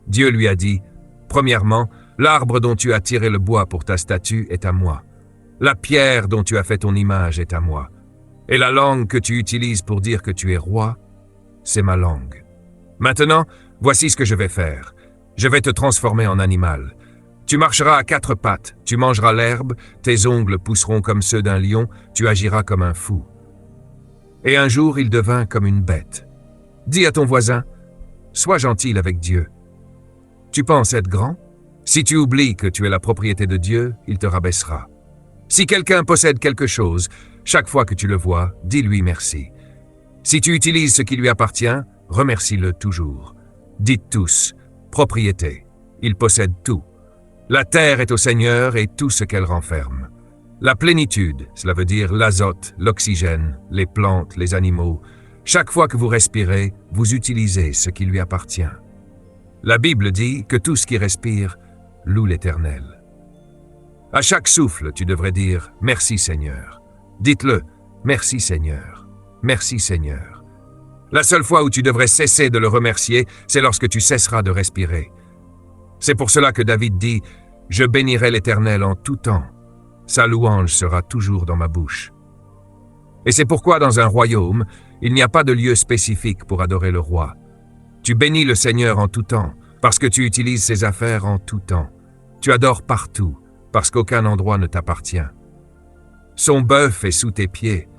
Dieu lui a dit « Premièrement, l'arbre dont tu as tiré le bois pour ta statue est à moi. La pierre dont tu as fait ton image est à moi. Et la langue que tu utilises pour dire que tu es roi, c'est ma langue. Maintenant, voici ce que je vais faire. Je vais te transformer en animal. Tu marcheras à 4 pattes, tu mangeras l'herbe, tes ongles pousseront comme ceux d'un lion, tu agiras comme un fou. » Et un jour, il devint comme une bête. Dis à ton voisin, « Sois gentil avec Dieu. » Tu penses être grand? Si tu oublies que tu es la propriété de Dieu, il te rabaissera. Si quelqu'un possède quelque chose, chaque fois que tu le vois, dis-lui merci. Si tu utilises ce qui lui appartient, remercie-le toujours. Dites tous, propriété. Il possède tout. La terre est au Seigneur et tout ce qu'elle renferme. La plénitude, cela veut dire l'azote, l'oxygène, les plantes, les animaux. Chaque fois que vous respirez, vous utilisez ce qui lui appartient. La Bible dit que tout ce qui respire loue l'Éternel. À chaque souffle, tu devrais dire « Merci Seigneur ». Dites-le « Merci Seigneur, merci Seigneur ». La seule fois où tu devrais cesser de le remercier, c'est lorsque tu cesseras de respirer. C'est pour cela que David dit « Je bénirai l'Éternel en tout temps. Sa louange sera toujours dans ma bouche. » Et c'est pourquoi dans un royaume, il n'y a pas de lieu spécifique pour adorer le roi. Tu bénis le Seigneur en tout temps, parce que tu utilises ses affaires en tout temps. Tu adores partout, parce qu'aucun endroit ne t'appartient. Son bœuf est sous tes pieds.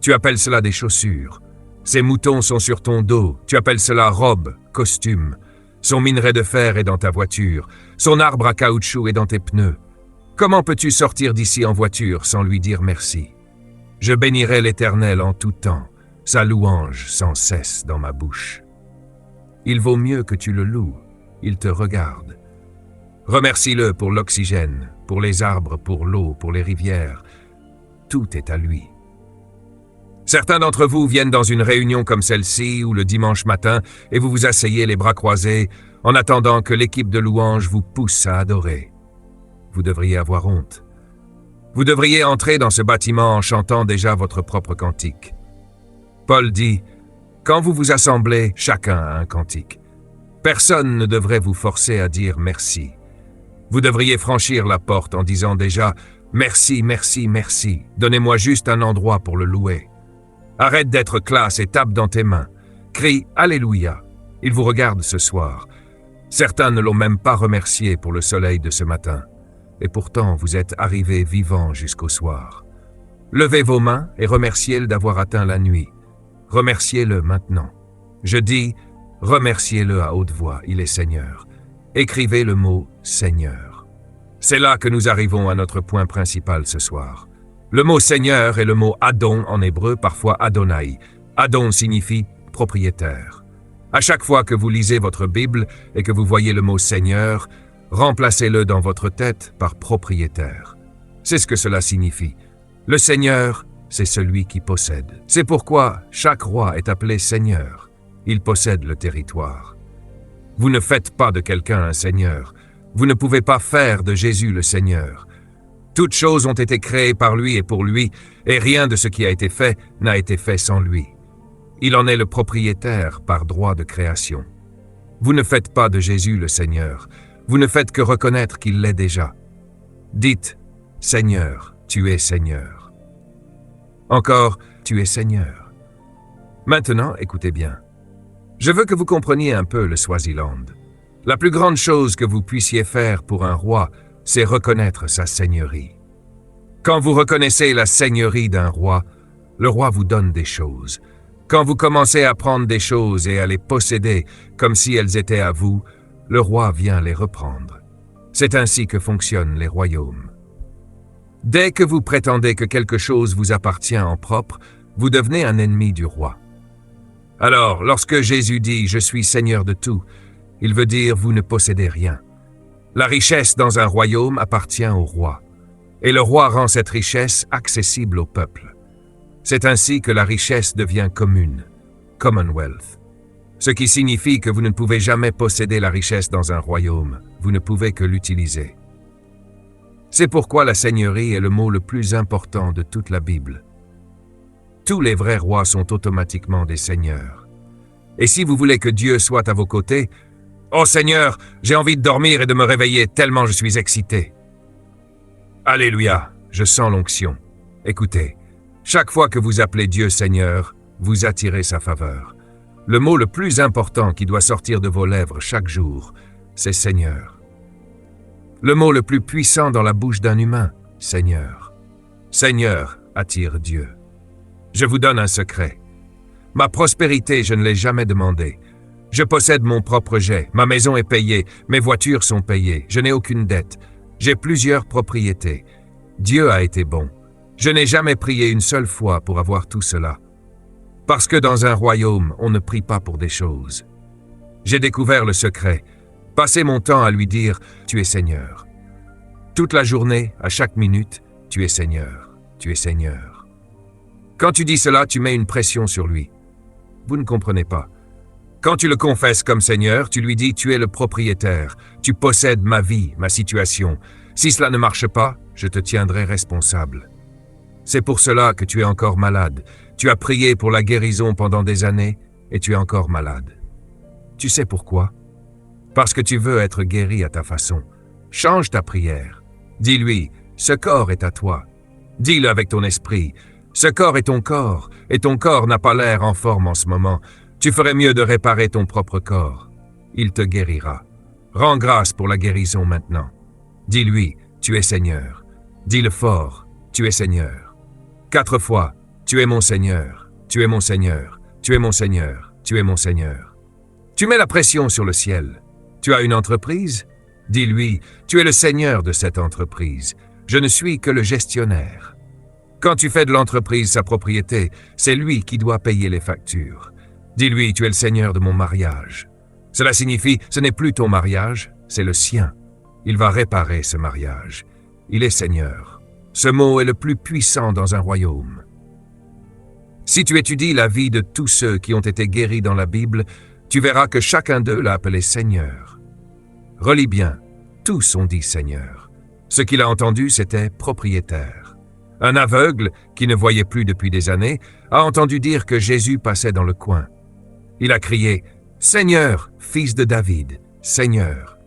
Tu appelles cela des chaussures. Ses moutons sont sur ton dos, tu appelles cela robe, costume. Son minerai de fer est dans ta voiture, son arbre à caoutchouc est dans tes pneus. Comment peux-tu sortir d'ici en voiture sans lui dire merci? Je bénirai l'Éternel en tout temps, sa louange sans cesse dans ma bouche. Il vaut mieux que tu le loues, il te regarde. Remercie-le pour l'oxygène, pour les arbres, pour l'eau, pour les rivières. Tout est à lui. Certains d'entre vous viennent dans une réunion comme celle-ci ou le dimanche matin et vous vous asseyez les bras croisés en attendant que l'équipe de louanges vous pousse à adorer. Vous devriez avoir honte. Vous devriez entrer dans ce bâtiment en chantant déjà votre propre cantique. Paul dit, « Quand vous vous assemblez, chacun a un cantique. Personne ne devrait vous forcer à dire merci. Vous devriez franchir la porte en disant déjà « Merci, merci, merci, donnez-moi juste un endroit pour le louer. » Arrête d'être classe et tape dans tes mains. Crie « Alléluia ». Il vous regarde ce soir. Certains ne l'ont même pas remercié pour le soleil de ce matin. Et pourtant, vous êtes arrivés vivants jusqu'au soir. Levez vos mains et remerciez-le d'avoir atteint la nuit. Remerciez-le maintenant. Je dis « Remerciez-le à haute voix, il est Seigneur ». Écrivez le mot « Seigneur ». C'est là que nous arrivons à notre point principal ce soir. Le mot « Seigneur » est le mot « Adon » en hébreu, parfois « Adonai ». Adon signifie « propriétaire ». À chaque fois que vous lisez votre Bible et que vous voyez le mot « Seigneur », remplacez-le dans votre tête par « propriétaire ». C'est ce que cela signifie. Le Seigneur, c'est celui qui possède. C'est pourquoi chaque roi est appelé Seigneur. Il possède le territoire. Vous ne faites pas de quelqu'un un Seigneur. Vous ne pouvez pas faire de Jésus le Seigneur. Toutes choses ont été créées par lui et pour lui, et rien de ce qui a été fait n'a été fait sans lui. Il en est le propriétaire par droit de création. Vous ne faites pas de Jésus le Seigneur. Vous ne faites que reconnaître qu'il l'est déjà. Dites, Seigneur, tu es Seigneur. Encore, tu es Seigneur. Maintenant, écoutez bien. Je veux que vous compreniez un peu le Swaziland. La plus grande chose que vous puissiez faire pour un roi, c'est reconnaître sa seigneurie. Quand vous reconnaissez la seigneurie d'un roi, le roi vous donne des choses. Quand vous commencez à prendre des choses et à les posséder comme si elles étaient à vous, le roi vient les reprendre. C'est ainsi que fonctionnent les royaumes. Dès que vous prétendez que quelque chose vous appartient en propre, vous devenez un ennemi du roi. Alors, lorsque Jésus dit « Je suis Seigneur de tout », il veut dire « Vous ne possédez rien ». La richesse dans un royaume appartient au roi, et le roi rend cette richesse accessible au peuple. C'est ainsi que la richesse devient commune, Commonwealth. Ce qui signifie que vous ne pouvez jamais posséder la richesse dans un royaume, vous ne pouvez que l'utiliser. C'est pourquoi la seigneurie est le mot le plus important de toute la Bible. Tous les vrais rois sont automatiquement des seigneurs. Et si vous voulez que Dieu soit à vos côtés, « Oh Seigneur, j'ai envie de dormir et de me réveiller tellement je suis excité. » Alléluia, je sens l'onction. Écoutez, chaque fois que vous appelez Dieu Seigneur, vous attirez sa faveur. Le mot le plus important qui doit sortir de vos lèvres chaque jour, c'est Seigneur. Le mot le plus puissant dans la bouche d'un humain, Seigneur. Seigneur attire Dieu. Je vous donne un secret. Ma prospérité, je ne l'ai jamais demandée. Je possède mon propre jet, ma maison est payée, mes voitures sont payées, je n'ai aucune dette. J'ai plusieurs propriétés. Dieu a été bon. Je n'ai jamais prié une seule fois pour avoir tout cela. Parce que dans un royaume, on ne prie pas pour des choses. J'ai découvert le secret. Passez mon temps à lui dire « Tu es Seigneur ». Toute la journée, à chaque minute, « Tu es Seigneur, tu es Seigneur ». Quand tu dis cela, tu mets une pression sur lui. Vous ne comprenez pas. Quand tu le confesses comme Seigneur, tu lui dis « Tu es le propriétaire, tu possèdes ma vie, ma situation. Si cela ne marche pas, je te tiendrai responsable. » C'est pour cela que tu es encore malade. Tu as prié pour la guérison pendant des années et tu es encore malade. Tu sais pourquoi? Parce que tu veux être guéri à ta façon. Change ta prière. Dis-lui « Ce corps est à toi. » Dis-le avec ton esprit. Ce corps est ton corps, et ton corps n'a pas l'air en forme en ce moment. Tu ferais mieux de réparer ton propre corps. Il te guérira. Rends grâce pour la guérison maintenant. Dis-lui, tu es Seigneur. Dis-le fort, tu es Seigneur. 4 fois, tu es mon Seigneur, tu es mon Seigneur. Tu es mon Seigneur, tu es mon Seigneur. Tu mets la pression sur le ciel. Tu as une entreprise? Dis-lui, tu es le Seigneur de cette entreprise. Je ne suis que le gestionnaire. Quand tu fais de l'entreprise sa propriété, c'est lui qui doit payer les factures. Dis-lui, tu es le Seigneur de mon mariage. Cela signifie, ce n'est plus ton mariage, c'est le sien. Il va réparer ce mariage. Il est Seigneur. Ce mot est le plus puissant dans un royaume. Si tu étudies la vie de tous ceux qui ont été guéris dans la Bible, tu verras que chacun d'eux l'a appelé Seigneur. Relis bien, tous ont dit Seigneur. Ce qu'il a entendu, c'était propriétaire. Un aveugle, qui ne voyait plus depuis des années, a entendu dire que Jésus passait dans le coin. Il a crié « Seigneur, fils de David, Seigneur ».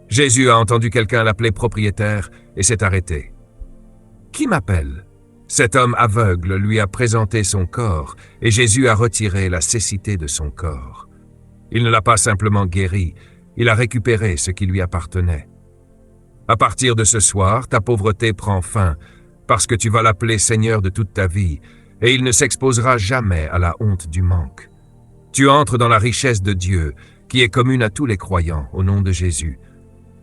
Jésus a entendu quelqu'un l'appeler propriétaire et s'est arrêté. « Qui m'appelle » Cet homme aveugle lui a présenté son corps et Jésus a retiré la cécité de son corps. Il ne l'a pas simplement guéri, il a récupéré ce qui lui appartenait. À partir de ce soir, ta pauvreté prend fin, parce que tu vas l'appeler Seigneur de toute ta vie, et il ne s'exposera jamais à la honte du manque. Tu entres dans la richesse de Dieu, qui est commune à tous les croyants, au nom de Jésus.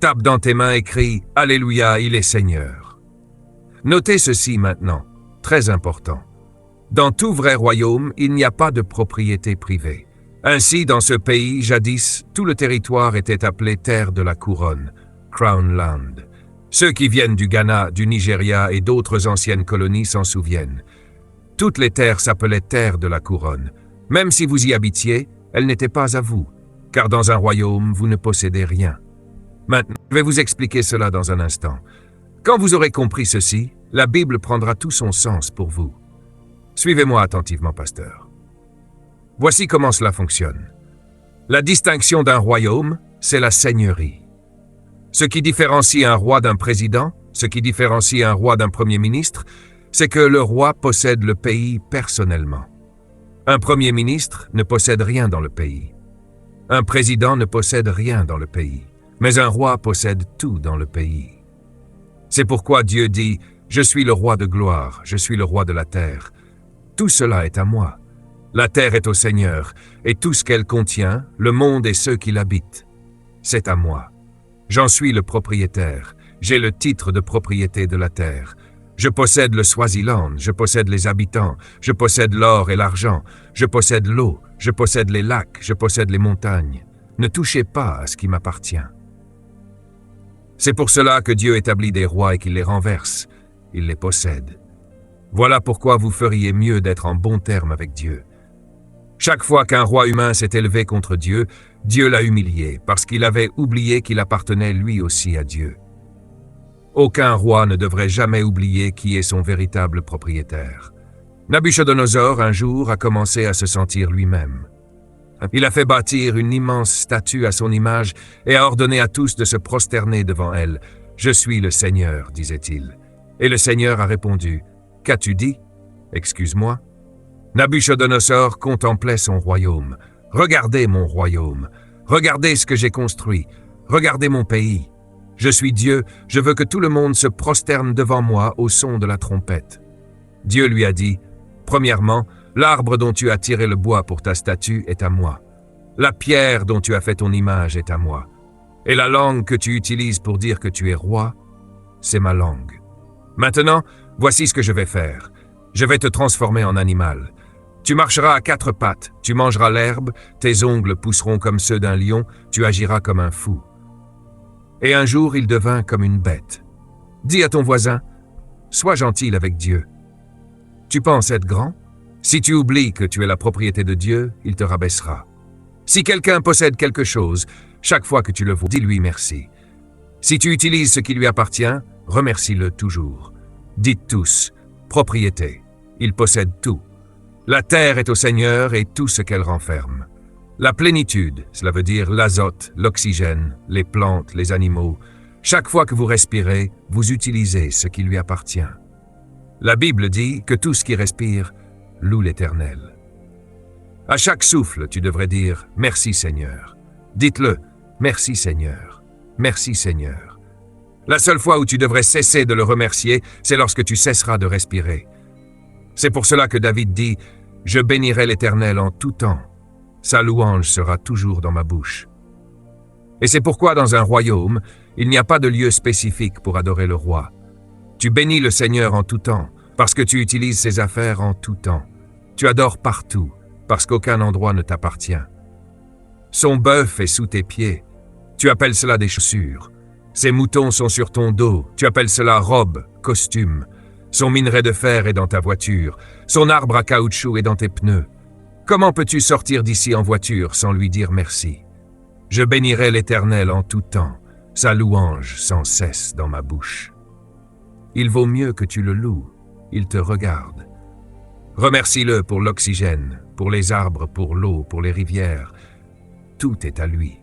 Tape dans tes mains et crie « Alléluia, il est Seigneur ». Notez ceci maintenant, très important. Dans tout vrai royaume, il n'y a pas de propriété privée. Ainsi, dans ce pays, jadis, tout le territoire était appelé Terre de la Couronne, Crown Land. Ceux qui viennent du Ghana, du Nigeria et d'autres anciennes colonies s'en souviennent. Toutes les terres s'appelaient Terre de la Couronne. Même si vous y habitiez, elles n'étaient pas à vous, car dans un royaume, vous ne possédez rien. Maintenant, je vais vous expliquer cela dans un instant. Quand vous aurez compris ceci, la Bible prendra tout son sens pour vous. Suivez-moi attentivement, pasteur. Voici comment cela fonctionne. La distinction d'un royaume, c'est la seigneurie. Ce qui différencie un roi d'un président, ce qui différencie un roi d'un premier ministre, c'est que le roi possède le pays personnellement. Un premier ministre ne possède rien dans le pays. Un président ne possède rien dans le pays. Mais un roi possède tout dans le pays. C'est pourquoi Dieu dit « Je suis le roi de gloire, je suis le roi de la terre. Tout cela est à moi. La terre est au Seigneur, et tout ce qu'elle contient, le monde et ceux qui l'habitent. C'est à moi. J'en suis le propriétaire, j'ai le titre de propriété de la terre. Je possède le Swaziland, je possède les habitants, je possède l'or et l'argent, je possède l'eau, je possède les lacs, je possède les montagnes. Ne touchez pas à ce qui m'appartient. » C'est pour cela que Dieu établit des rois et qu'il les renverse. Il les possède. Voilà pourquoi vous feriez mieux d'être en bon terme avec Dieu. Chaque fois qu'un roi humain s'est élevé contre Dieu, Dieu l'a humilié parce qu'il avait oublié qu'il appartenait lui aussi à Dieu. Aucun roi ne devrait jamais oublier qui est son véritable propriétaire. Nabuchodonosor, un jour, a commencé à se sentir lui-même. Il a fait bâtir une immense statue à son image et a ordonné à tous de se prosterner devant elle. « Je suis le Seigneur », disait-il. Et le Seigneur a répondu, « Qu'as-tu dit? Excuse-moi. » Nabuchodonosor contemplait son royaume. « Regardez mon royaume. Regardez ce que j'ai construit. Regardez mon pays. Je suis Dieu, je veux que tout le monde se prosterne devant moi au son de la trompette. » Dieu lui a dit, « Premièrement, l'arbre dont tu as tiré le bois pour ta statue est à moi. La pierre dont tu as fait ton image est à moi. Et la langue que tu utilises pour dire que tu es roi, c'est ma langue. Maintenant, voici ce que je vais faire. Je vais te transformer en animal. Tu marcheras à 4 pattes, tu mangeras l'herbe, tes ongles pousseront comme ceux d'un lion, tu agiras comme un fou. » Et un jour, il devint comme une bête. Dis à ton voisin, « Sois gentil avec Dieu. » Tu penses être grand? Si tu oublies que tu es la propriété de Dieu, il te rabaissera. Si quelqu'un possède quelque chose, chaque fois que tu le vois, dis-lui merci. Si tu utilises ce qui lui appartient, remercie-le toujours. Dites tous, propriété, il possède tout. La terre est au Seigneur et tout ce qu'elle renferme. La plénitude, cela veut dire l'azote, l'oxygène, les plantes, les animaux. Chaque fois que vous respirez, vous utilisez ce qui lui appartient. La Bible dit que tout ce qui respire loue l'Éternel. À chaque souffle, tu devrais dire « Merci Seigneur ». Dites-le « Merci Seigneur, merci Seigneur ». La seule fois où tu devrais cesser de le remercier, c'est lorsque tu cesseras de respirer. C'est pour cela que David dit « Je bénirai l'Éternel en tout temps. Sa louange sera toujours dans ma bouche. Et c'est pourquoi dans un royaume, il n'y a pas de lieu spécifique pour adorer le roi. Tu bénis le Seigneur en tout temps, parce que tu utilises ses affaires en tout temps. Tu adores partout, parce qu'aucun endroit ne t'appartient. Son bœuf est sous tes pieds. Tu appelles cela des chaussures. Ses moutons sont sur ton dos. Tu appelles cela robe, costume. Son minerai de fer est dans ta voiture. Son arbre à caoutchouc est dans tes pneus. Comment peux-tu sortir d'ici en voiture sans lui dire merci? Je bénirai l'Éternel en tout temps. Sa louange sans cesse dans ma bouche. Il vaut mieux que tu le loues. Il te regarde. Remercie-le pour l'oxygène, pour les arbres, pour l'eau, pour les rivières. Tout est à lui.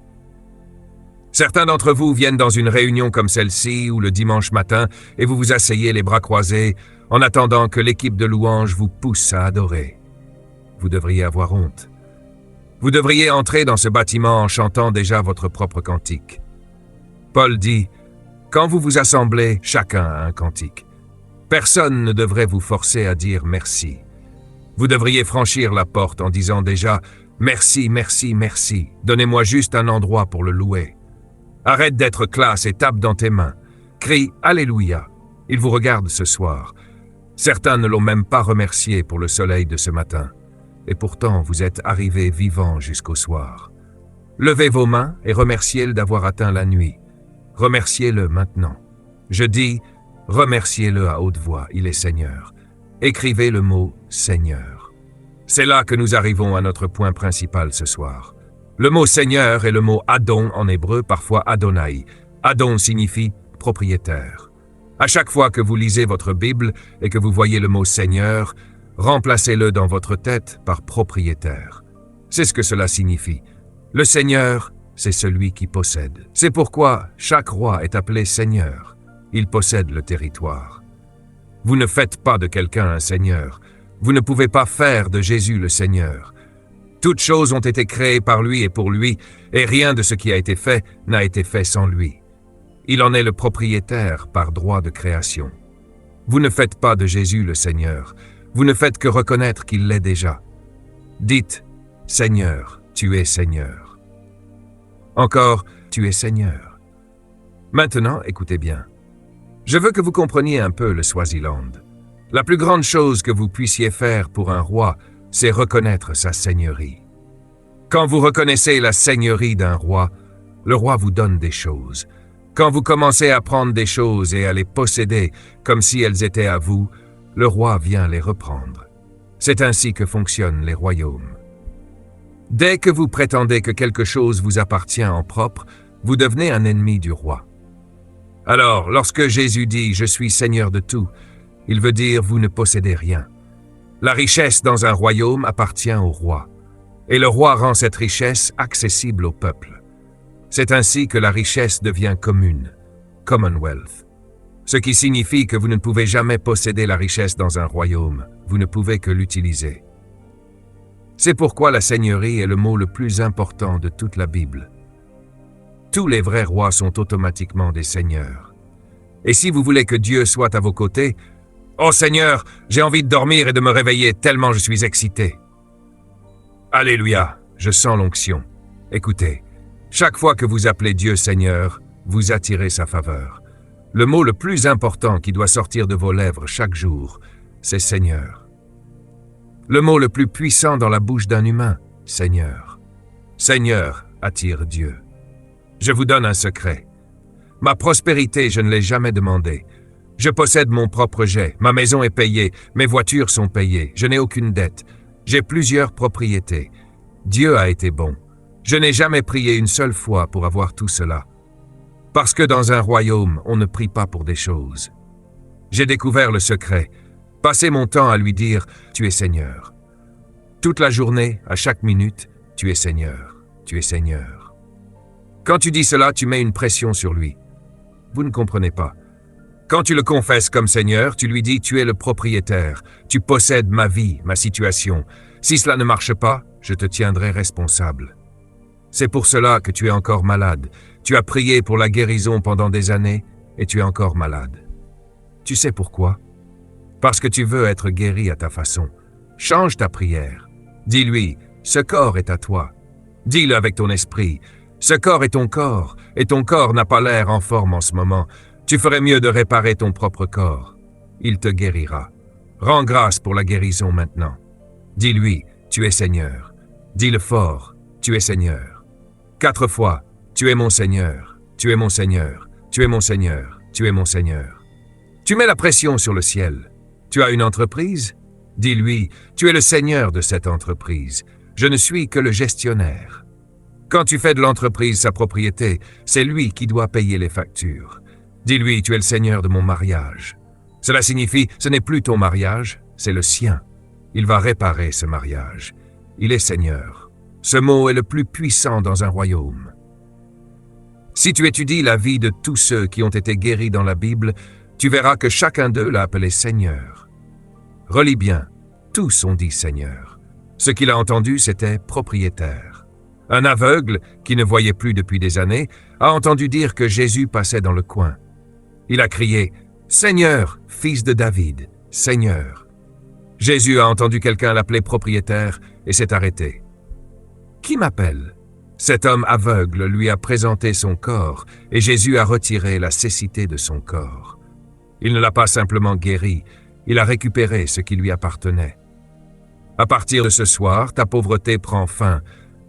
Certains d'entre vous viennent dans une réunion comme celle-ci ou le dimanche matin et vous vous asseyez les bras croisés en attendant que l'équipe de louange vous pousse à adorer. Vous devriez avoir honte. Vous devriez entrer dans ce bâtiment en chantant déjà votre propre cantique. Paul dit, « Quand vous vous assemblez, chacun a un cantique. Personne ne devrait vous forcer à dire merci. Vous devriez franchir la porte en disant déjà, « Merci, merci, merci. Donnez-moi juste un endroit pour le louer. » Arrête d'être classe et tape dans tes mains. Crie « Alléluia ». Il vous regarde ce soir. Certains ne l'ont même pas remercié pour le soleil de ce matin. Et pourtant, vous êtes arrivés vivants jusqu'au soir. Levez vos mains et remerciez-le d'avoir atteint la nuit. Remerciez-le maintenant. Je dis, remerciez-le à haute voix, il est Seigneur. Écrivez le mot « Seigneur ». C'est là que nous arrivons à notre point principal ce soir. Le mot « Seigneur » est le mot « Adon » en hébreu, parfois « Adonai ». Adon signifie « propriétaire ». À chaque fois que vous lisez votre Bible et que vous voyez le mot « Seigneur », remplacez-le dans votre tête par « propriétaire ». C'est ce que cela signifie. Le Seigneur, c'est celui qui possède. C'est pourquoi chaque roi est appelé Seigneur. Il possède le territoire. Vous ne faites pas de quelqu'un un Seigneur. Vous ne pouvez pas faire de Jésus le Seigneur. Toutes choses ont été créées par lui et pour lui, et rien de ce qui a été fait n'a été fait sans lui. Il en est le propriétaire par droit de création. Vous ne faites pas de Jésus le Seigneur. Vous ne faites que reconnaître qu'il l'est déjà. Dites, Seigneur, tu es Seigneur. Encore, tu es Seigneur. Maintenant, écoutez bien. Je veux que vous compreniez un peu le Swaziland. La plus grande chose que vous puissiez faire pour un roi, c'est reconnaître sa seigneurie. Quand vous reconnaissez la seigneurie d'un roi, le roi vous donne des choses. Quand vous commencez à prendre des choses et à les posséder comme si elles étaient à vous, le roi vient les reprendre. C'est ainsi que fonctionnent les royaumes. Dès que vous prétendez que quelque chose vous appartient en propre, vous devenez un ennemi du roi. Alors, lorsque Jésus dit « Je suis Seigneur de tout », il veut dire « Vous ne possédez rien ». La richesse dans un royaume appartient au roi, et le roi rend cette richesse accessible au peuple. C'est ainsi que la richesse devient commune, Commonwealth. Ce qui signifie que vous ne pouvez jamais posséder la richesse dans un royaume, vous ne pouvez que l'utiliser. C'est pourquoi la seigneurie est le mot le plus important de toute la Bible. Tous les vrais rois sont automatiquement des seigneurs. Et si vous voulez que Dieu soit à vos côtés, « Oh Seigneur, j'ai envie de dormir et de me réveiller tellement je suis excité. » Alléluia, je sens l'onction. Écoutez, chaque fois que vous appelez Dieu Seigneur, vous attirez sa faveur. Le mot le plus important qui doit sortir de vos lèvres chaque jour, c'est Seigneur. Le mot le plus puissant dans la bouche d'un humain, Seigneur. Seigneur attire Dieu. Je vous donne un secret. Ma prospérité, je ne l'ai jamais demandée. Je possède mon propre jet, ma maison est payée, mes voitures sont payées, je n'ai aucune dette. J'ai plusieurs propriétés. Dieu a été bon. Je n'ai jamais prié une seule fois pour avoir tout cela. Parce que dans un royaume, on ne prie pas pour des choses. J'ai découvert le secret. Passez mon temps à lui dire « Tu es Seigneur ». Toute la journée, à chaque minute, « Tu es Seigneur, tu es Seigneur ». Quand tu dis cela, tu mets une pression sur lui. Vous ne comprenez pas. Quand tu le confesses comme Seigneur, tu lui dis « Tu es le propriétaire, tu possèdes ma vie, ma situation. Si cela ne marche pas, je te tiendrai responsable. » C'est pour cela que tu es encore malade. Tu as prié pour la guérison pendant des années et tu es encore malade. Tu sais pourquoi? Parce que tu veux être guéri à ta façon. change ta prière. Dis-lui, ce corps est à toi. Dis-le avec ton esprit. Ce corps est ton corps, et ton corps n'a pas l'air en forme en ce moment. Tu ferais mieux de réparer ton propre corps. Il te guérira. Rends grâce pour la guérison maintenant. Dis-lui, tu es Seigneur. Dis-le fort, tu es Seigneur. 4 fois, tu es mon Seigneur, tu es mon Seigneur, tu es mon Seigneur, tu es mon Seigneur. Tu mets la pression sur le ciel. Tu as une entreprise? Dis-lui, tu es le Seigneur de cette entreprise. Je ne suis que le gestionnaire. Quand tu fais de l'entreprise sa propriété, c'est lui qui doit payer les factures. Dis-lui, tu es le Seigneur de mon mariage. Cela signifie, ce n'est plus ton mariage, c'est le sien. Il va réparer ce mariage. Il est Seigneur. Ce mot est le plus puissant dans un royaume. Si tu étudies la vie de tous ceux qui ont été guéris dans la Bible, tu verras que chacun d'eux l'a appelé Seigneur. Relis bien, tous ont dit Seigneur. Ce qu'il a entendu, c'était propriétaire. Un aveugle, qui ne voyait plus depuis des années, a entendu dire que Jésus passait dans le coin. Il a crié « Seigneur, fils de David, Seigneur ». Jésus a entendu quelqu'un l'appeler propriétaire et s'est arrêté. « Qui m'appelle » Cet homme aveugle lui a présenté son corps et Jésus a retiré la cécité de son corps. Il ne l'a pas simplement guéri, il a récupéré ce qui lui appartenait. À partir de ce soir, ta pauvreté prend fin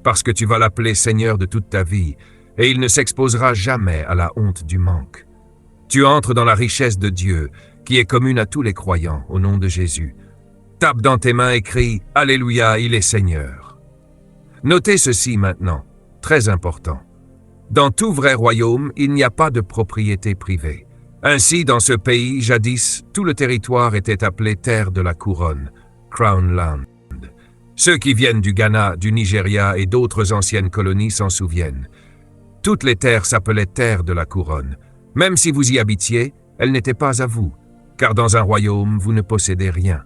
parce que tu vas l'appeler Seigneur de toute ta vie et il ne s'exposera jamais à la honte du manque. Tu entres dans la richesse de Dieu qui est commune à tous les croyants au nom de Jésus. Tape dans tes mains et crie « Alléluia, il est Seigneur ». Notez ceci maintenant, très important. Dans tout vrai royaume, il n'y a pas de propriété privée. Ainsi, dans ce pays, jadis, tout le territoire était appelé Terre de la Couronne, Crown Land. Ceux qui viennent du Ghana, du Nigeria et d'autres anciennes colonies s'en souviennent. Toutes les terres s'appelaient Terre de la Couronne. Même si vous y habitiez, elles n'étaient pas à vous, car dans un royaume, vous ne possédez rien.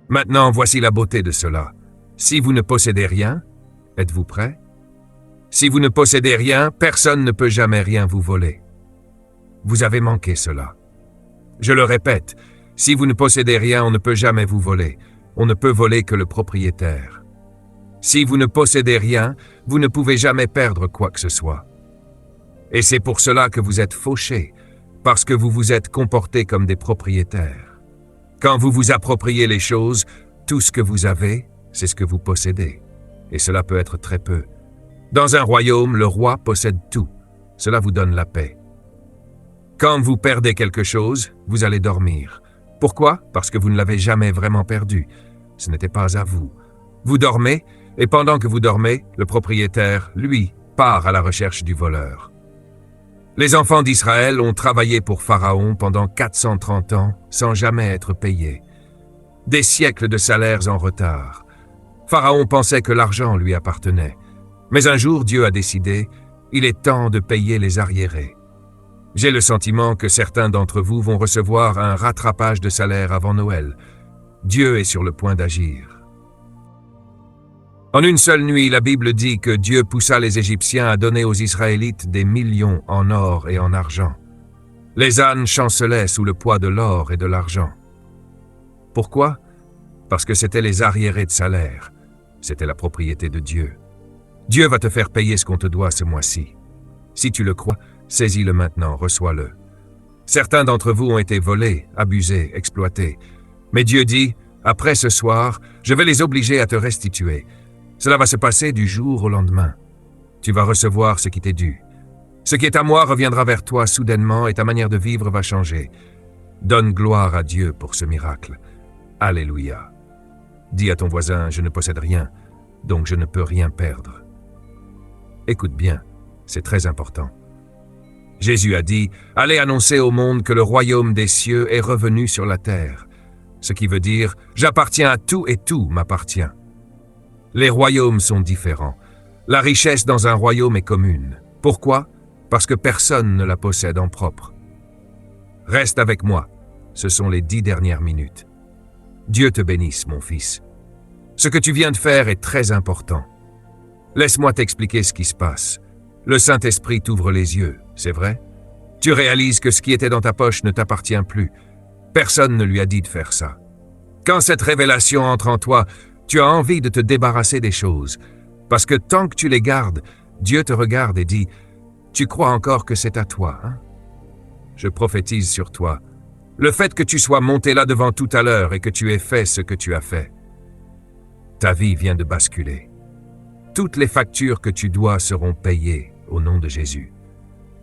Maintenant, voici la beauté de cela. Si vous ne possédez rien, êtes-vous prêts? Si vous ne possédez rien, personne ne peut jamais rien vous voler. Vous avez manqué cela. Je le répète, si vous ne possédez rien, on ne peut jamais vous voler. On ne peut voler que le propriétaire. Si vous ne possédez rien, vous ne pouvez jamais perdre quoi que ce soit. Et c'est pour cela que vous êtes fauchés, parce que vous vous êtes comportés comme des propriétaires. Quand vous vous appropriez les choses, tout ce que vous avez, c'est ce que vous possédez. Et cela peut être très peu. Dans un royaume, le roi possède tout. Cela vous donne la paix. Quand vous perdez quelque chose, vous allez dormir. Pourquoi? Parce que vous ne l'avez jamais vraiment perdu. Ce n'était pas à vous. Vous dormez, et pendant que vous dormez, le propriétaire, lui, part à la recherche du voleur. Les enfants d'Israël ont travaillé pour Pharaon pendant 430 ans sans jamais être payés. Des siècles de salaires en retard. Pharaon pensait que l'argent lui appartenait. Mais un jour, Dieu a décidé, il est temps de payer les arriérés. J'ai le sentiment que certains d'entre vous vont recevoir un rattrapage de salaire avant Noël. Dieu est sur le point d'agir. En une seule nuit, la Bible dit que Dieu poussa les Égyptiens à donner aux Israélites des millions en or et en argent. Les ânes chancelaient sous le poids de l'or et de l'argent. Pourquoi? Parce que c'étaient les arriérés de salaire. C'était la propriété de Dieu. Dieu va te faire payer ce qu'on te doit ce mois-ci. Si tu le crois, saisis-le maintenant, reçois-le. Certains d'entre vous ont été volés, abusés, exploités. Mais Dieu dit, après ce soir, je vais les obliger à te restituer. Cela va se passer du jour au lendemain. Tu vas recevoir ce qui t'est dû. Ce qui est à moi reviendra vers toi soudainement et ta manière de vivre va changer. Donne gloire à Dieu pour ce miracle. Alléluia. Dis à ton voisin, je ne possède rien, donc je ne peux rien perdre. Écoute bien, c'est très important. Jésus a dit, « Allez annoncer au monde que le royaume des cieux est revenu sur la terre. » Ce qui veut dire, « J'appartiens à tout et tout m'appartient. » Les royaumes sont différents. La richesse dans un royaume est commune. Pourquoi? Parce que personne ne la possède en propre. Reste avec moi. Ce sont les 10 dernières minutes. Dieu te bénisse, mon fils. Ce que tu viens de faire est très important. Laisse-moi t'expliquer ce qui se passe. Le Saint-Esprit t'ouvre les yeux, c'est vrai? Tu réalises que ce qui était dans ta poche ne t'appartient plus. Personne ne lui a dit de faire ça. Quand cette révélation entre en toi, tu as envie de te débarrasser des choses, parce que tant que tu les gardes, Dieu te regarde et dit « Tu crois encore que c'est à toi, hein ?» Je prophétise sur toi. Le fait que tu sois monté là devant tout à l'heure et que tu aies fait ce que tu as fait, ta vie vient de basculer. Toutes les factures que tu dois seront payées au nom de Jésus.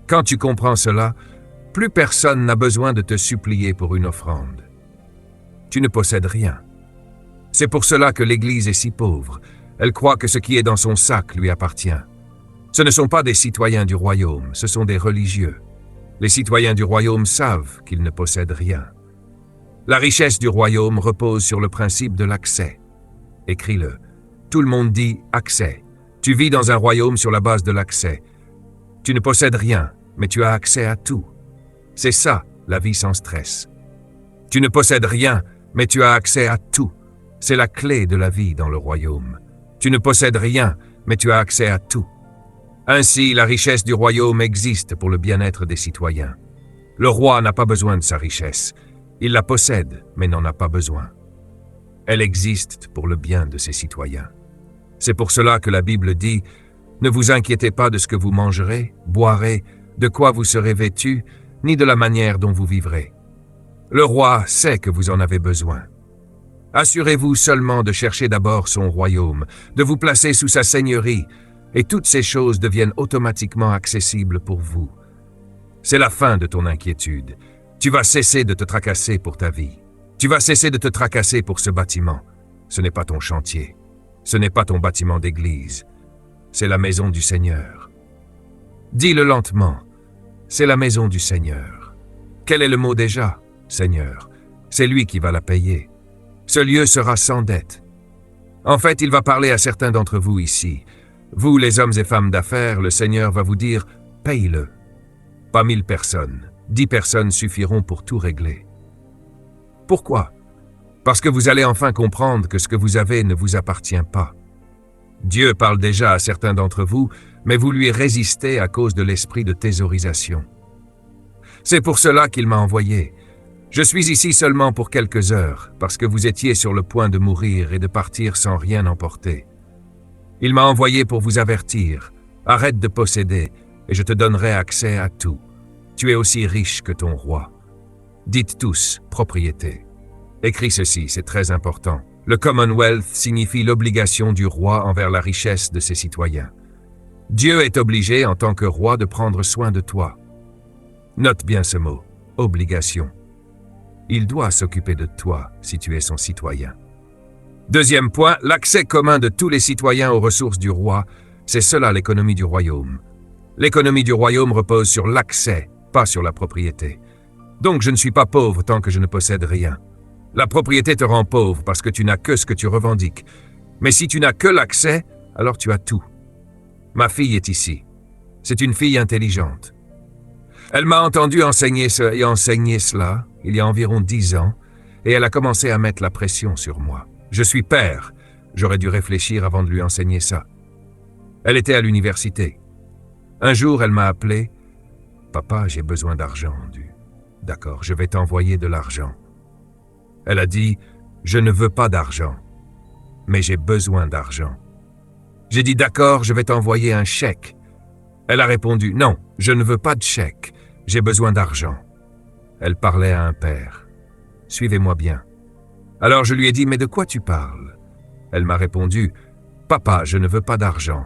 Quand tu comprends cela, plus personne n'a besoin de te supplier pour une offrande. Tu ne possèdes rien. C'est pour cela que l'Église est si pauvre. Elle croit que ce qui est dans son sac lui appartient. Ce ne sont pas des citoyens du royaume, ce sont des religieux. Les citoyens du royaume savent qu'ils ne possèdent rien. La richesse du royaume repose sur le principe de l'accès. Écris-le. Tout le monde dit « accès ». Tu vis dans un royaume sur la base de l'accès. Tu ne possèdes rien, mais tu as accès à tout. C'est ça, la vie sans stress. Tu ne possèdes rien, mais tu as accès à tout. C'est la clé de la vie dans le royaume. Tu ne possèdes rien, mais tu as accès à tout. Ainsi, la richesse du royaume existe pour le bien-être des citoyens. Le roi n'a pas besoin de sa richesse. Il la possède, mais n'en a pas besoin. Elle existe pour le bien de ses citoyens. C'est pour cela que la Bible dit « Ne vous inquiétez pas de ce que vous mangerez, boirez, de quoi vous serez vêtus, ni de la manière dont vous vivrez. Le roi sait que vous en avez besoin. Assurez-vous seulement de chercher d'abord son royaume, de vous placer sous sa seigneurie, et toutes ces choses deviennent automatiquement accessibles pour vous. C'est la fin de ton inquiétude. Tu vas cesser de te tracasser pour ta vie. Tu vas cesser de te tracasser pour ce bâtiment. Ce n'est pas ton chantier. Ce n'est pas ton bâtiment d'église. C'est la maison du Seigneur. Dis-le lentement. C'est la maison du Seigneur. Quel est le mot déjà, Seigneur? C'est lui qui va la payer. Ce lieu sera sans dette. En fait, il va parler à certains d'entre vous ici. Vous, les hommes et femmes d'affaires, le Seigneur va vous dire « paye-le ». Pas 1000 personnes. 10 personnes suffiront pour tout régler. Pourquoi? Parce que vous allez enfin comprendre que ce que vous avez ne vous appartient pas. Dieu parle déjà à certains d'entre vous, mais vous lui résistez à cause de l'esprit de thésaurisation. C'est pour cela qu'il m'a envoyé. Je suis ici seulement pour quelques heures, parce que vous étiez sur le point de mourir et de partir sans rien emporter. Il m'a envoyé pour vous avertir. Arrête de posséder, et je te donnerai accès à tout. Tu es aussi riche que ton roi. Dites tous, propriété. Écris ceci, c'est très important. Le Commonwealth signifie l'obligation du roi envers la richesse de ses citoyens. Dieu est obligé, en tant que roi, de prendre soin de toi. Note bien ce mot, obligation. Il doit s'occuper de toi si tu es son citoyen. Deuxième point, l'accès commun de tous les citoyens aux ressources du roi, c'est cela l'économie du royaume. L'économie du royaume repose sur l'accès, pas sur la propriété. Donc je ne suis pas pauvre tant que je ne possède rien. La propriété te rend pauvre parce que tu n'as que ce que tu revendiques. Mais si tu n'as que l'accès, alors tu as tout. Ma fille est ici. C'est une fille intelligente. Elle m'a entendu enseigner cela il y a environ 10 ans, et elle a commencé à mettre la pression sur moi. Je suis père. J'aurais dû réfléchir avant de lui enseigner ça. Elle était à l'université. Un jour, elle m'a appelé. « Papa, j'ai besoin d'argent. » D'accord, je vais t'envoyer de l'argent. Elle a dit « Je ne veux pas d'argent, mais j'ai besoin d'argent. » J'ai dit « D'accord, je vais t'envoyer un chèque. » Elle a répondu « Non, je ne veux pas de chèque, j'ai besoin d'argent. » Elle parlait à un père. Suivez-moi bien. Alors je lui ai dit « Mais de quoi tu parles ?» Elle m'a répondu « Papa, je ne veux pas d'argent.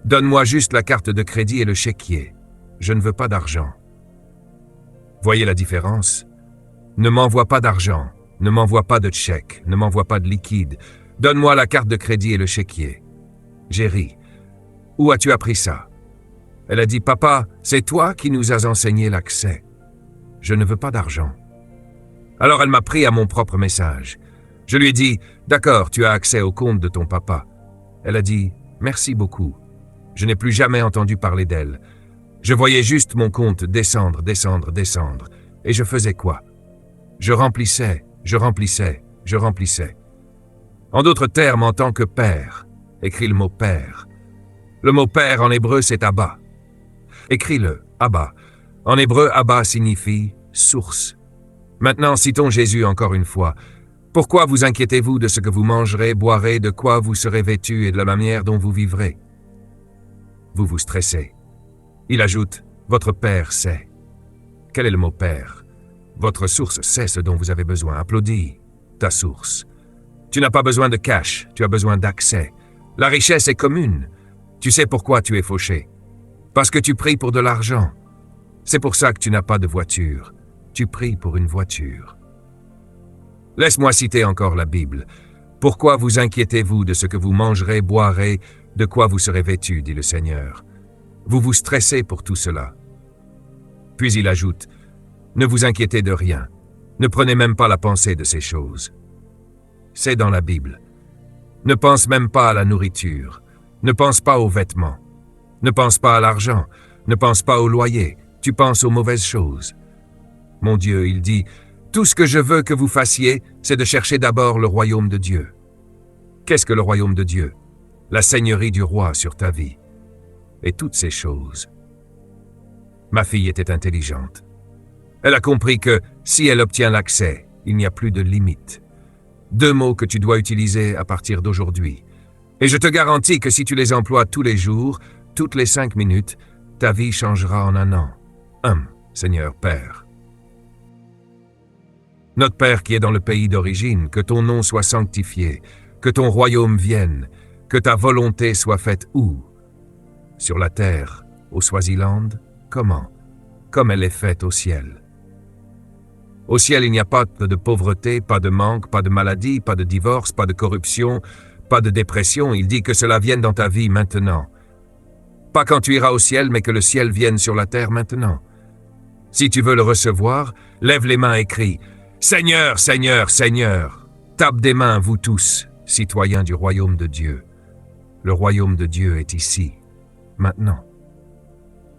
Donne-moi juste la carte de crédit et le chéquier. Je ne veux pas d'argent. » Voyez la différence? Ne m'envoie pas d'argent, ne m'envoie pas de chèque, ne m'envoie pas de liquide. Donne-moi la carte de crédit et le chéquier. J'ai ri. Où as-tu appris ça? Elle a dit, papa, c'est toi qui nous as enseigné l'accès. Je ne veux pas d'argent. Alors elle m'a pris à mon propre message. Je lui ai dit, d'accord, tu as accès au compte de ton papa. Elle a dit, merci beaucoup. Je n'ai plus jamais entendu parler d'elle. Je voyais juste mon compte descendre, descendre, descendre. Et je faisais quoi? Je remplissais. En d'autres termes, en tant que père, écris le mot père. Le mot père en hébreu, c'est Abba. Écris-le, Abba. En hébreu, Abba signifie source. Maintenant, citons Jésus encore une fois. Pourquoi vous inquiétez-vous de ce que vous mangerez, boirez, de quoi vous serez vêtus et de la manière dont vous vivrez? Vous vous stressez. Il ajoute, votre Père sait. Quel est le mot Père? Votre source sait ce dont vous avez besoin. Applaudis ta source. Tu n'as pas besoin de cash, tu as besoin d'accès. La richesse est commune. Tu sais pourquoi tu es fauché. Parce que tu pries pour de l'argent. C'est pour ça que tu n'as pas de voiture. Tu pries pour une voiture. Laisse-moi citer encore la Bible. Pourquoi vous inquiétez-vous de ce que vous mangerez, boirez, de quoi vous serez vêtus, dit le Seigneur. Vous vous stressez pour tout cela. Puis il ajoute, ne vous inquiétez de rien. Ne prenez même pas la pensée de ces choses. C'est dans la Bible. Ne pense même pas à la nourriture. Ne pense pas aux vêtements. Ne pense pas à l'argent. Ne pense pas au loyer. Tu penses aux mauvaises choses. Mon Dieu, il dit, tout ce que je veux que vous fassiez, c'est de chercher d'abord le royaume de Dieu. Qu'est-ce que le royaume de Dieu? La seigneurie du roi sur ta vie. Et toutes ces choses. Ma fille était intelligente. Elle a compris que, si elle obtient l'accès, il n'y a plus de limite. 2 mots que tu dois utiliser à partir d'aujourd'hui. Et je te garantis que si tu les emploies tous les jours, toutes les 5 minutes, ta vie changera en un an. Seigneur Père. Notre Père qui est dans le pays d'origine, que ton nom soit sanctifié, que ton royaume vienne, que ta volonté soit faite où? Sur la terre, au Swaziland? Comment? Comme elle est faite au ciel. Au ciel, il n'y a pas de pauvreté, pas de manque, pas de maladie, pas de divorce, pas de corruption, pas de dépression. Il dit que cela vienne dans ta vie maintenant. Pas quand tu iras au ciel, mais que le ciel vienne sur la terre maintenant. Si tu veux le recevoir, lève les mains et crie « Seigneur, Seigneur, Seigneur !» Tape des mains, vous tous, citoyens du royaume de Dieu. Le royaume de Dieu est ici, maintenant.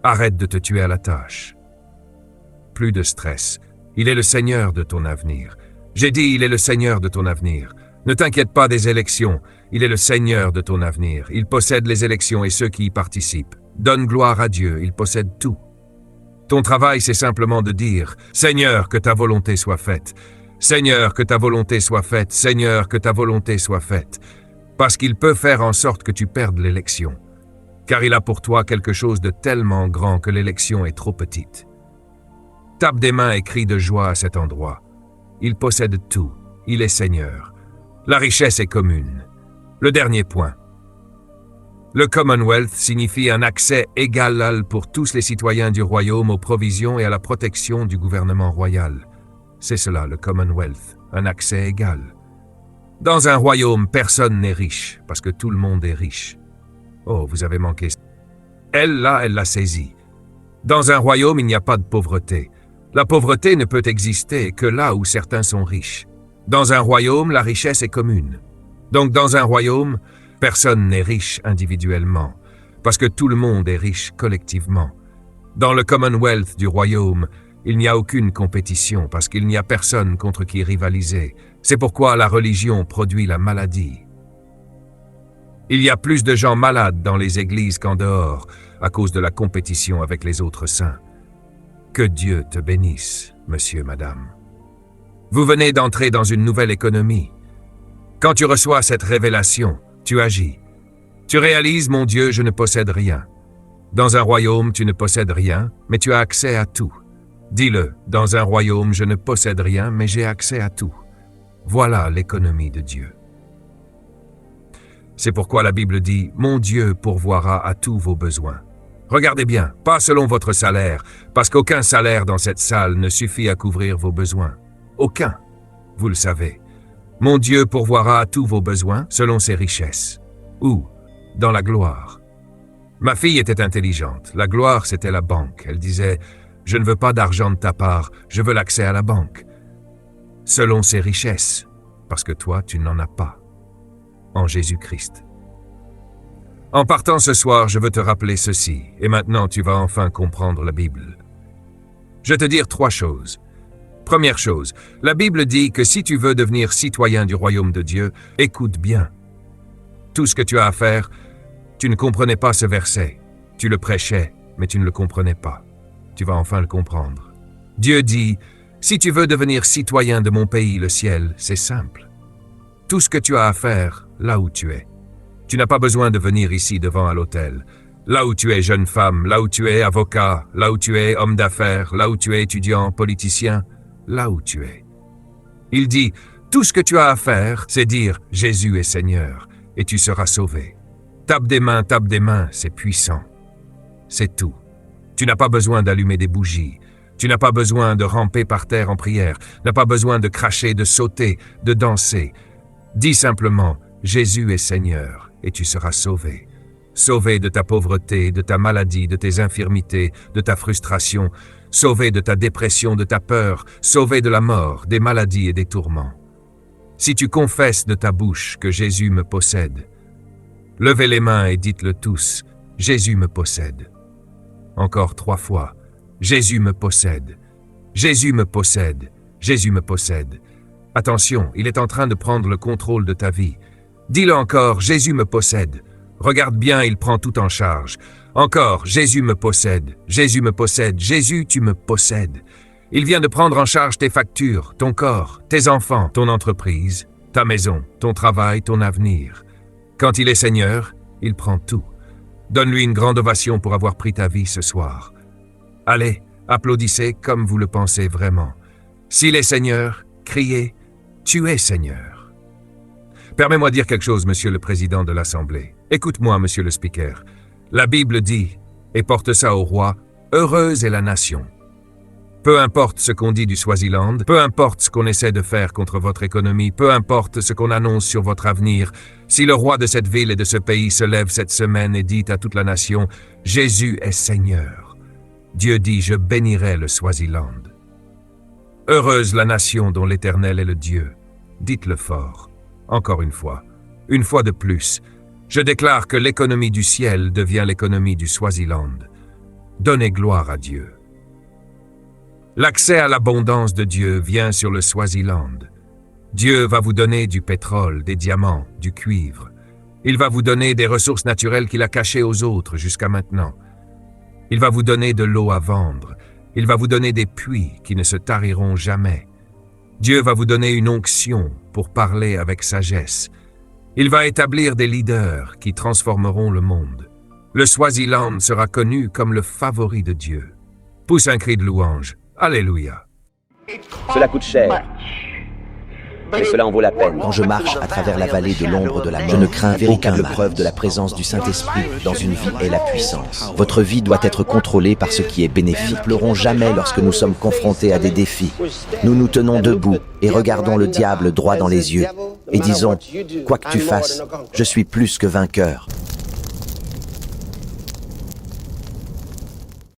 Arrête de te tuer à la tâche. Plus de stress. Il est le Seigneur de ton avenir. J'ai dit, il est le Seigneur de ton avenir. Ne t'inquiète pas des élections. Il est le Seigneur de ton avenir. Il possède les élections et ceux qui y participent. Donne gloire à Dieu, il possède tout. Ton travail, c'est simplement de dire « Seigneur, que ta volonté soit faite. Seigneur, que ta volonté soit faite. Seigneur, que ta volonté soit faite. » Parce qu'il peut faire en sorte que tu perdes l'élection. Car il a pour toi quelque chose de tellement grand que l'élection est trop petite. Tape des mains et crie de joie à cet endroit. Il possède tout. Il est Seigneur. La richesse est commune. Le dernier point. Le Commonwealth signifie un accès égal pour tous les citoyens du royaume aux provisions et à la protection du gouvernement royal. C'est cela, le Commonwealth, un accès égal. Dans un royaume, personne n'est riche, parce que tout le monde est riche. Oh, vous avez manqué. Elle l'a saisi. Dans un royaume, il n'y a pas de pauvreté. La pauvreté ne peut exister que là où certains sont riches. Dans un royaume, la richesse est commune. Donc dans un royaume, personne n'est riche individuellement, parce que tout le monde est riche collectivement. Dans le Commonwealth du royaume, il n'y a aucune compétition, parce qu'il n'y a personne contre qui rivaliser. C'est pourquoi la religion produit la maladie. Il y a plus de gens malades dans les églises qu'en dehors, à cause de la compétition avec les autres saints. Que Dieu te bénisse, monsieur, madame. Vous venez d'entrer dans une nouvelle économie. Quand tu reçois cette révélation, tu agis. Tu réalises, mon Dieu, je ne possède rien. Dans un royaume, tu ne possèdes rien, mais tu as accès à tout. Dis-le, dans un royaume, je ne possède rien, mais j'ai accès à tout. Voilà l'économie de Dieu. C'est pourquoi la Bible dit, mon Dieu pourvoira à tous vos besoins. Regardez bien, pas selon votre salaire, parce qu'aucun salaire dans cette salle ne suffit à couvrir vos besoins. Aucun, vous le savez. Mon Dieu pourvoira à tous vos besoins selon ses richesses. Où? Dans la gloire. Ma fille était intelligente. La gloire, c'était la banque. Elle disait, je ne veux pas d'argent de ta part, je veux l'accès à la banque. Selon ses richesses, parce que toi, tu n'en as pas. En Jésus-Christ. En partant ce soir, je veux te rappeler ceci, et maintenant tu vas enfin comprendre la Bible. Je vais te dire 3 choses. Première chose, la Bible dit que si tu veux devenir citoyen du royaume de Dieu, écoute bien. Tout ce que tu as à faire, tu ne comprenais pas ce verset. Tu le prêchais, mais tu ne le comprenais pas. Tu vas enfin le comprendre. Dieu dit, si tu veux devenir citoyen de mon pays, le ciel, c'est simple. tout ce que tu as à faire là où tu es. Tu n'as pas besoin de venir ici devant à l'hôtel. Là où tu es jeune femme, là où tu es avocat, là où tu es homme d'affaires, là où tu es étudiant, politicien, là où tu es. Il dit, tout ce que tu as à faire, c'est dire « Jésus est Seigneur » et tu seras sauvé. Tape des mains, c'est puissant. C'est tout. Tu n'as pas besoin d'allumer des bougies. Tu n'as pas besoin de ramper par terre en prière. N'as pas besoin de cracher, de sauter, de danser. Dis simplement « Jésus est Seigneur » et tu seras sauvé. Sauvé de ta pauvreté, de ta maladie, de tes infirmités, de ta frustration, sauvé de ta dépression, de ta peur, sauvé de la mort, des maladies et des tourments. Si tu confesses de ta bouche que Jésus me possède, levez les mains et dites-le tous, Jésus me possède. Encore 3 fois, Jésus me possède. Jésus me possède. Jésus me possède. Attention, il est en train de prendre le contrôle de ta vie. Dis-le encore, Jésus me possède. Regarde bien, il prend tout en charge. Encore, Jésus me possède. Jésus me possède. Jésus, tu me possèdes. Il vient de prendre en charge tes factures, ton corps, tes enfants, ton entreprise, ta maison, ton travail, ton avenir. Quand il est Seigneur, il prend tout. Donne-lui une grande ovation pour avoir pris ta vie ce soir. Allez, applaudissez comme vous le pensez vraiment. S'il est Seigneur, criez « Tu es Seigneur ». Permets-moi dire quelque chose, Monsieur le Président de l'Assemblée. Écoute-moi, Monsieur le Speaker. La Bible dit, et porte ça au roi, « Heureuse est la nation ». Peu importe ce qu'on dit du Swaziland, peu importe ce qu'on essaie de faire contre votre économie, peu importe ce qu'on annonce sur votre avenir, si le roi de cette ville et de ce pays se lève cette semaine et dit à toute la nation, « Jésus est Seigneur », Dieu dit, « Je bénirai le Swaziland ». Heureuse la nation dont l'Éternel est le Dieu. Dites-le fort. Encore une fois de plus, je déclare que l'économie du ciel devient l'économie du Swaziland. Donnez gloire à Dieu. L'accès à l'abondance de Dieu vient sur le Swaziland. Dieu va vous donner du pétrole, des diamants, du cuivre. Il va vous donner des ressources naturelles qu'il a cachées aux autres jusqu'à maintenant. Il va vous donner de l'eau à vendre. Il va vous donner des puits qui ne se tariront jamais. Dieu va vous donner une onction pour parler avec sagesse. Il va établir des leaders qui transformeront le monde. Le Swaziland sera connu comme le favori de Dieu. Pousse un cri de louange. Alléluia. Cela coûte cher, mais cela en vaut la peine. Quand je marche à travers la vallée de l'ombre de la mort, je ne crains véritable preuve de la présence du Saint-Esprit dans une vie et la puissance. Votre vie doit être contrôlée par ce qui est bénéfique. Nous ne pleurons jamais lorsque nous sommes confrontés à des défis. Nous nous tenons debout et regardons le diable droit dans les yeux et disons, quoi que tu fasses, je suis plus que vainqueur.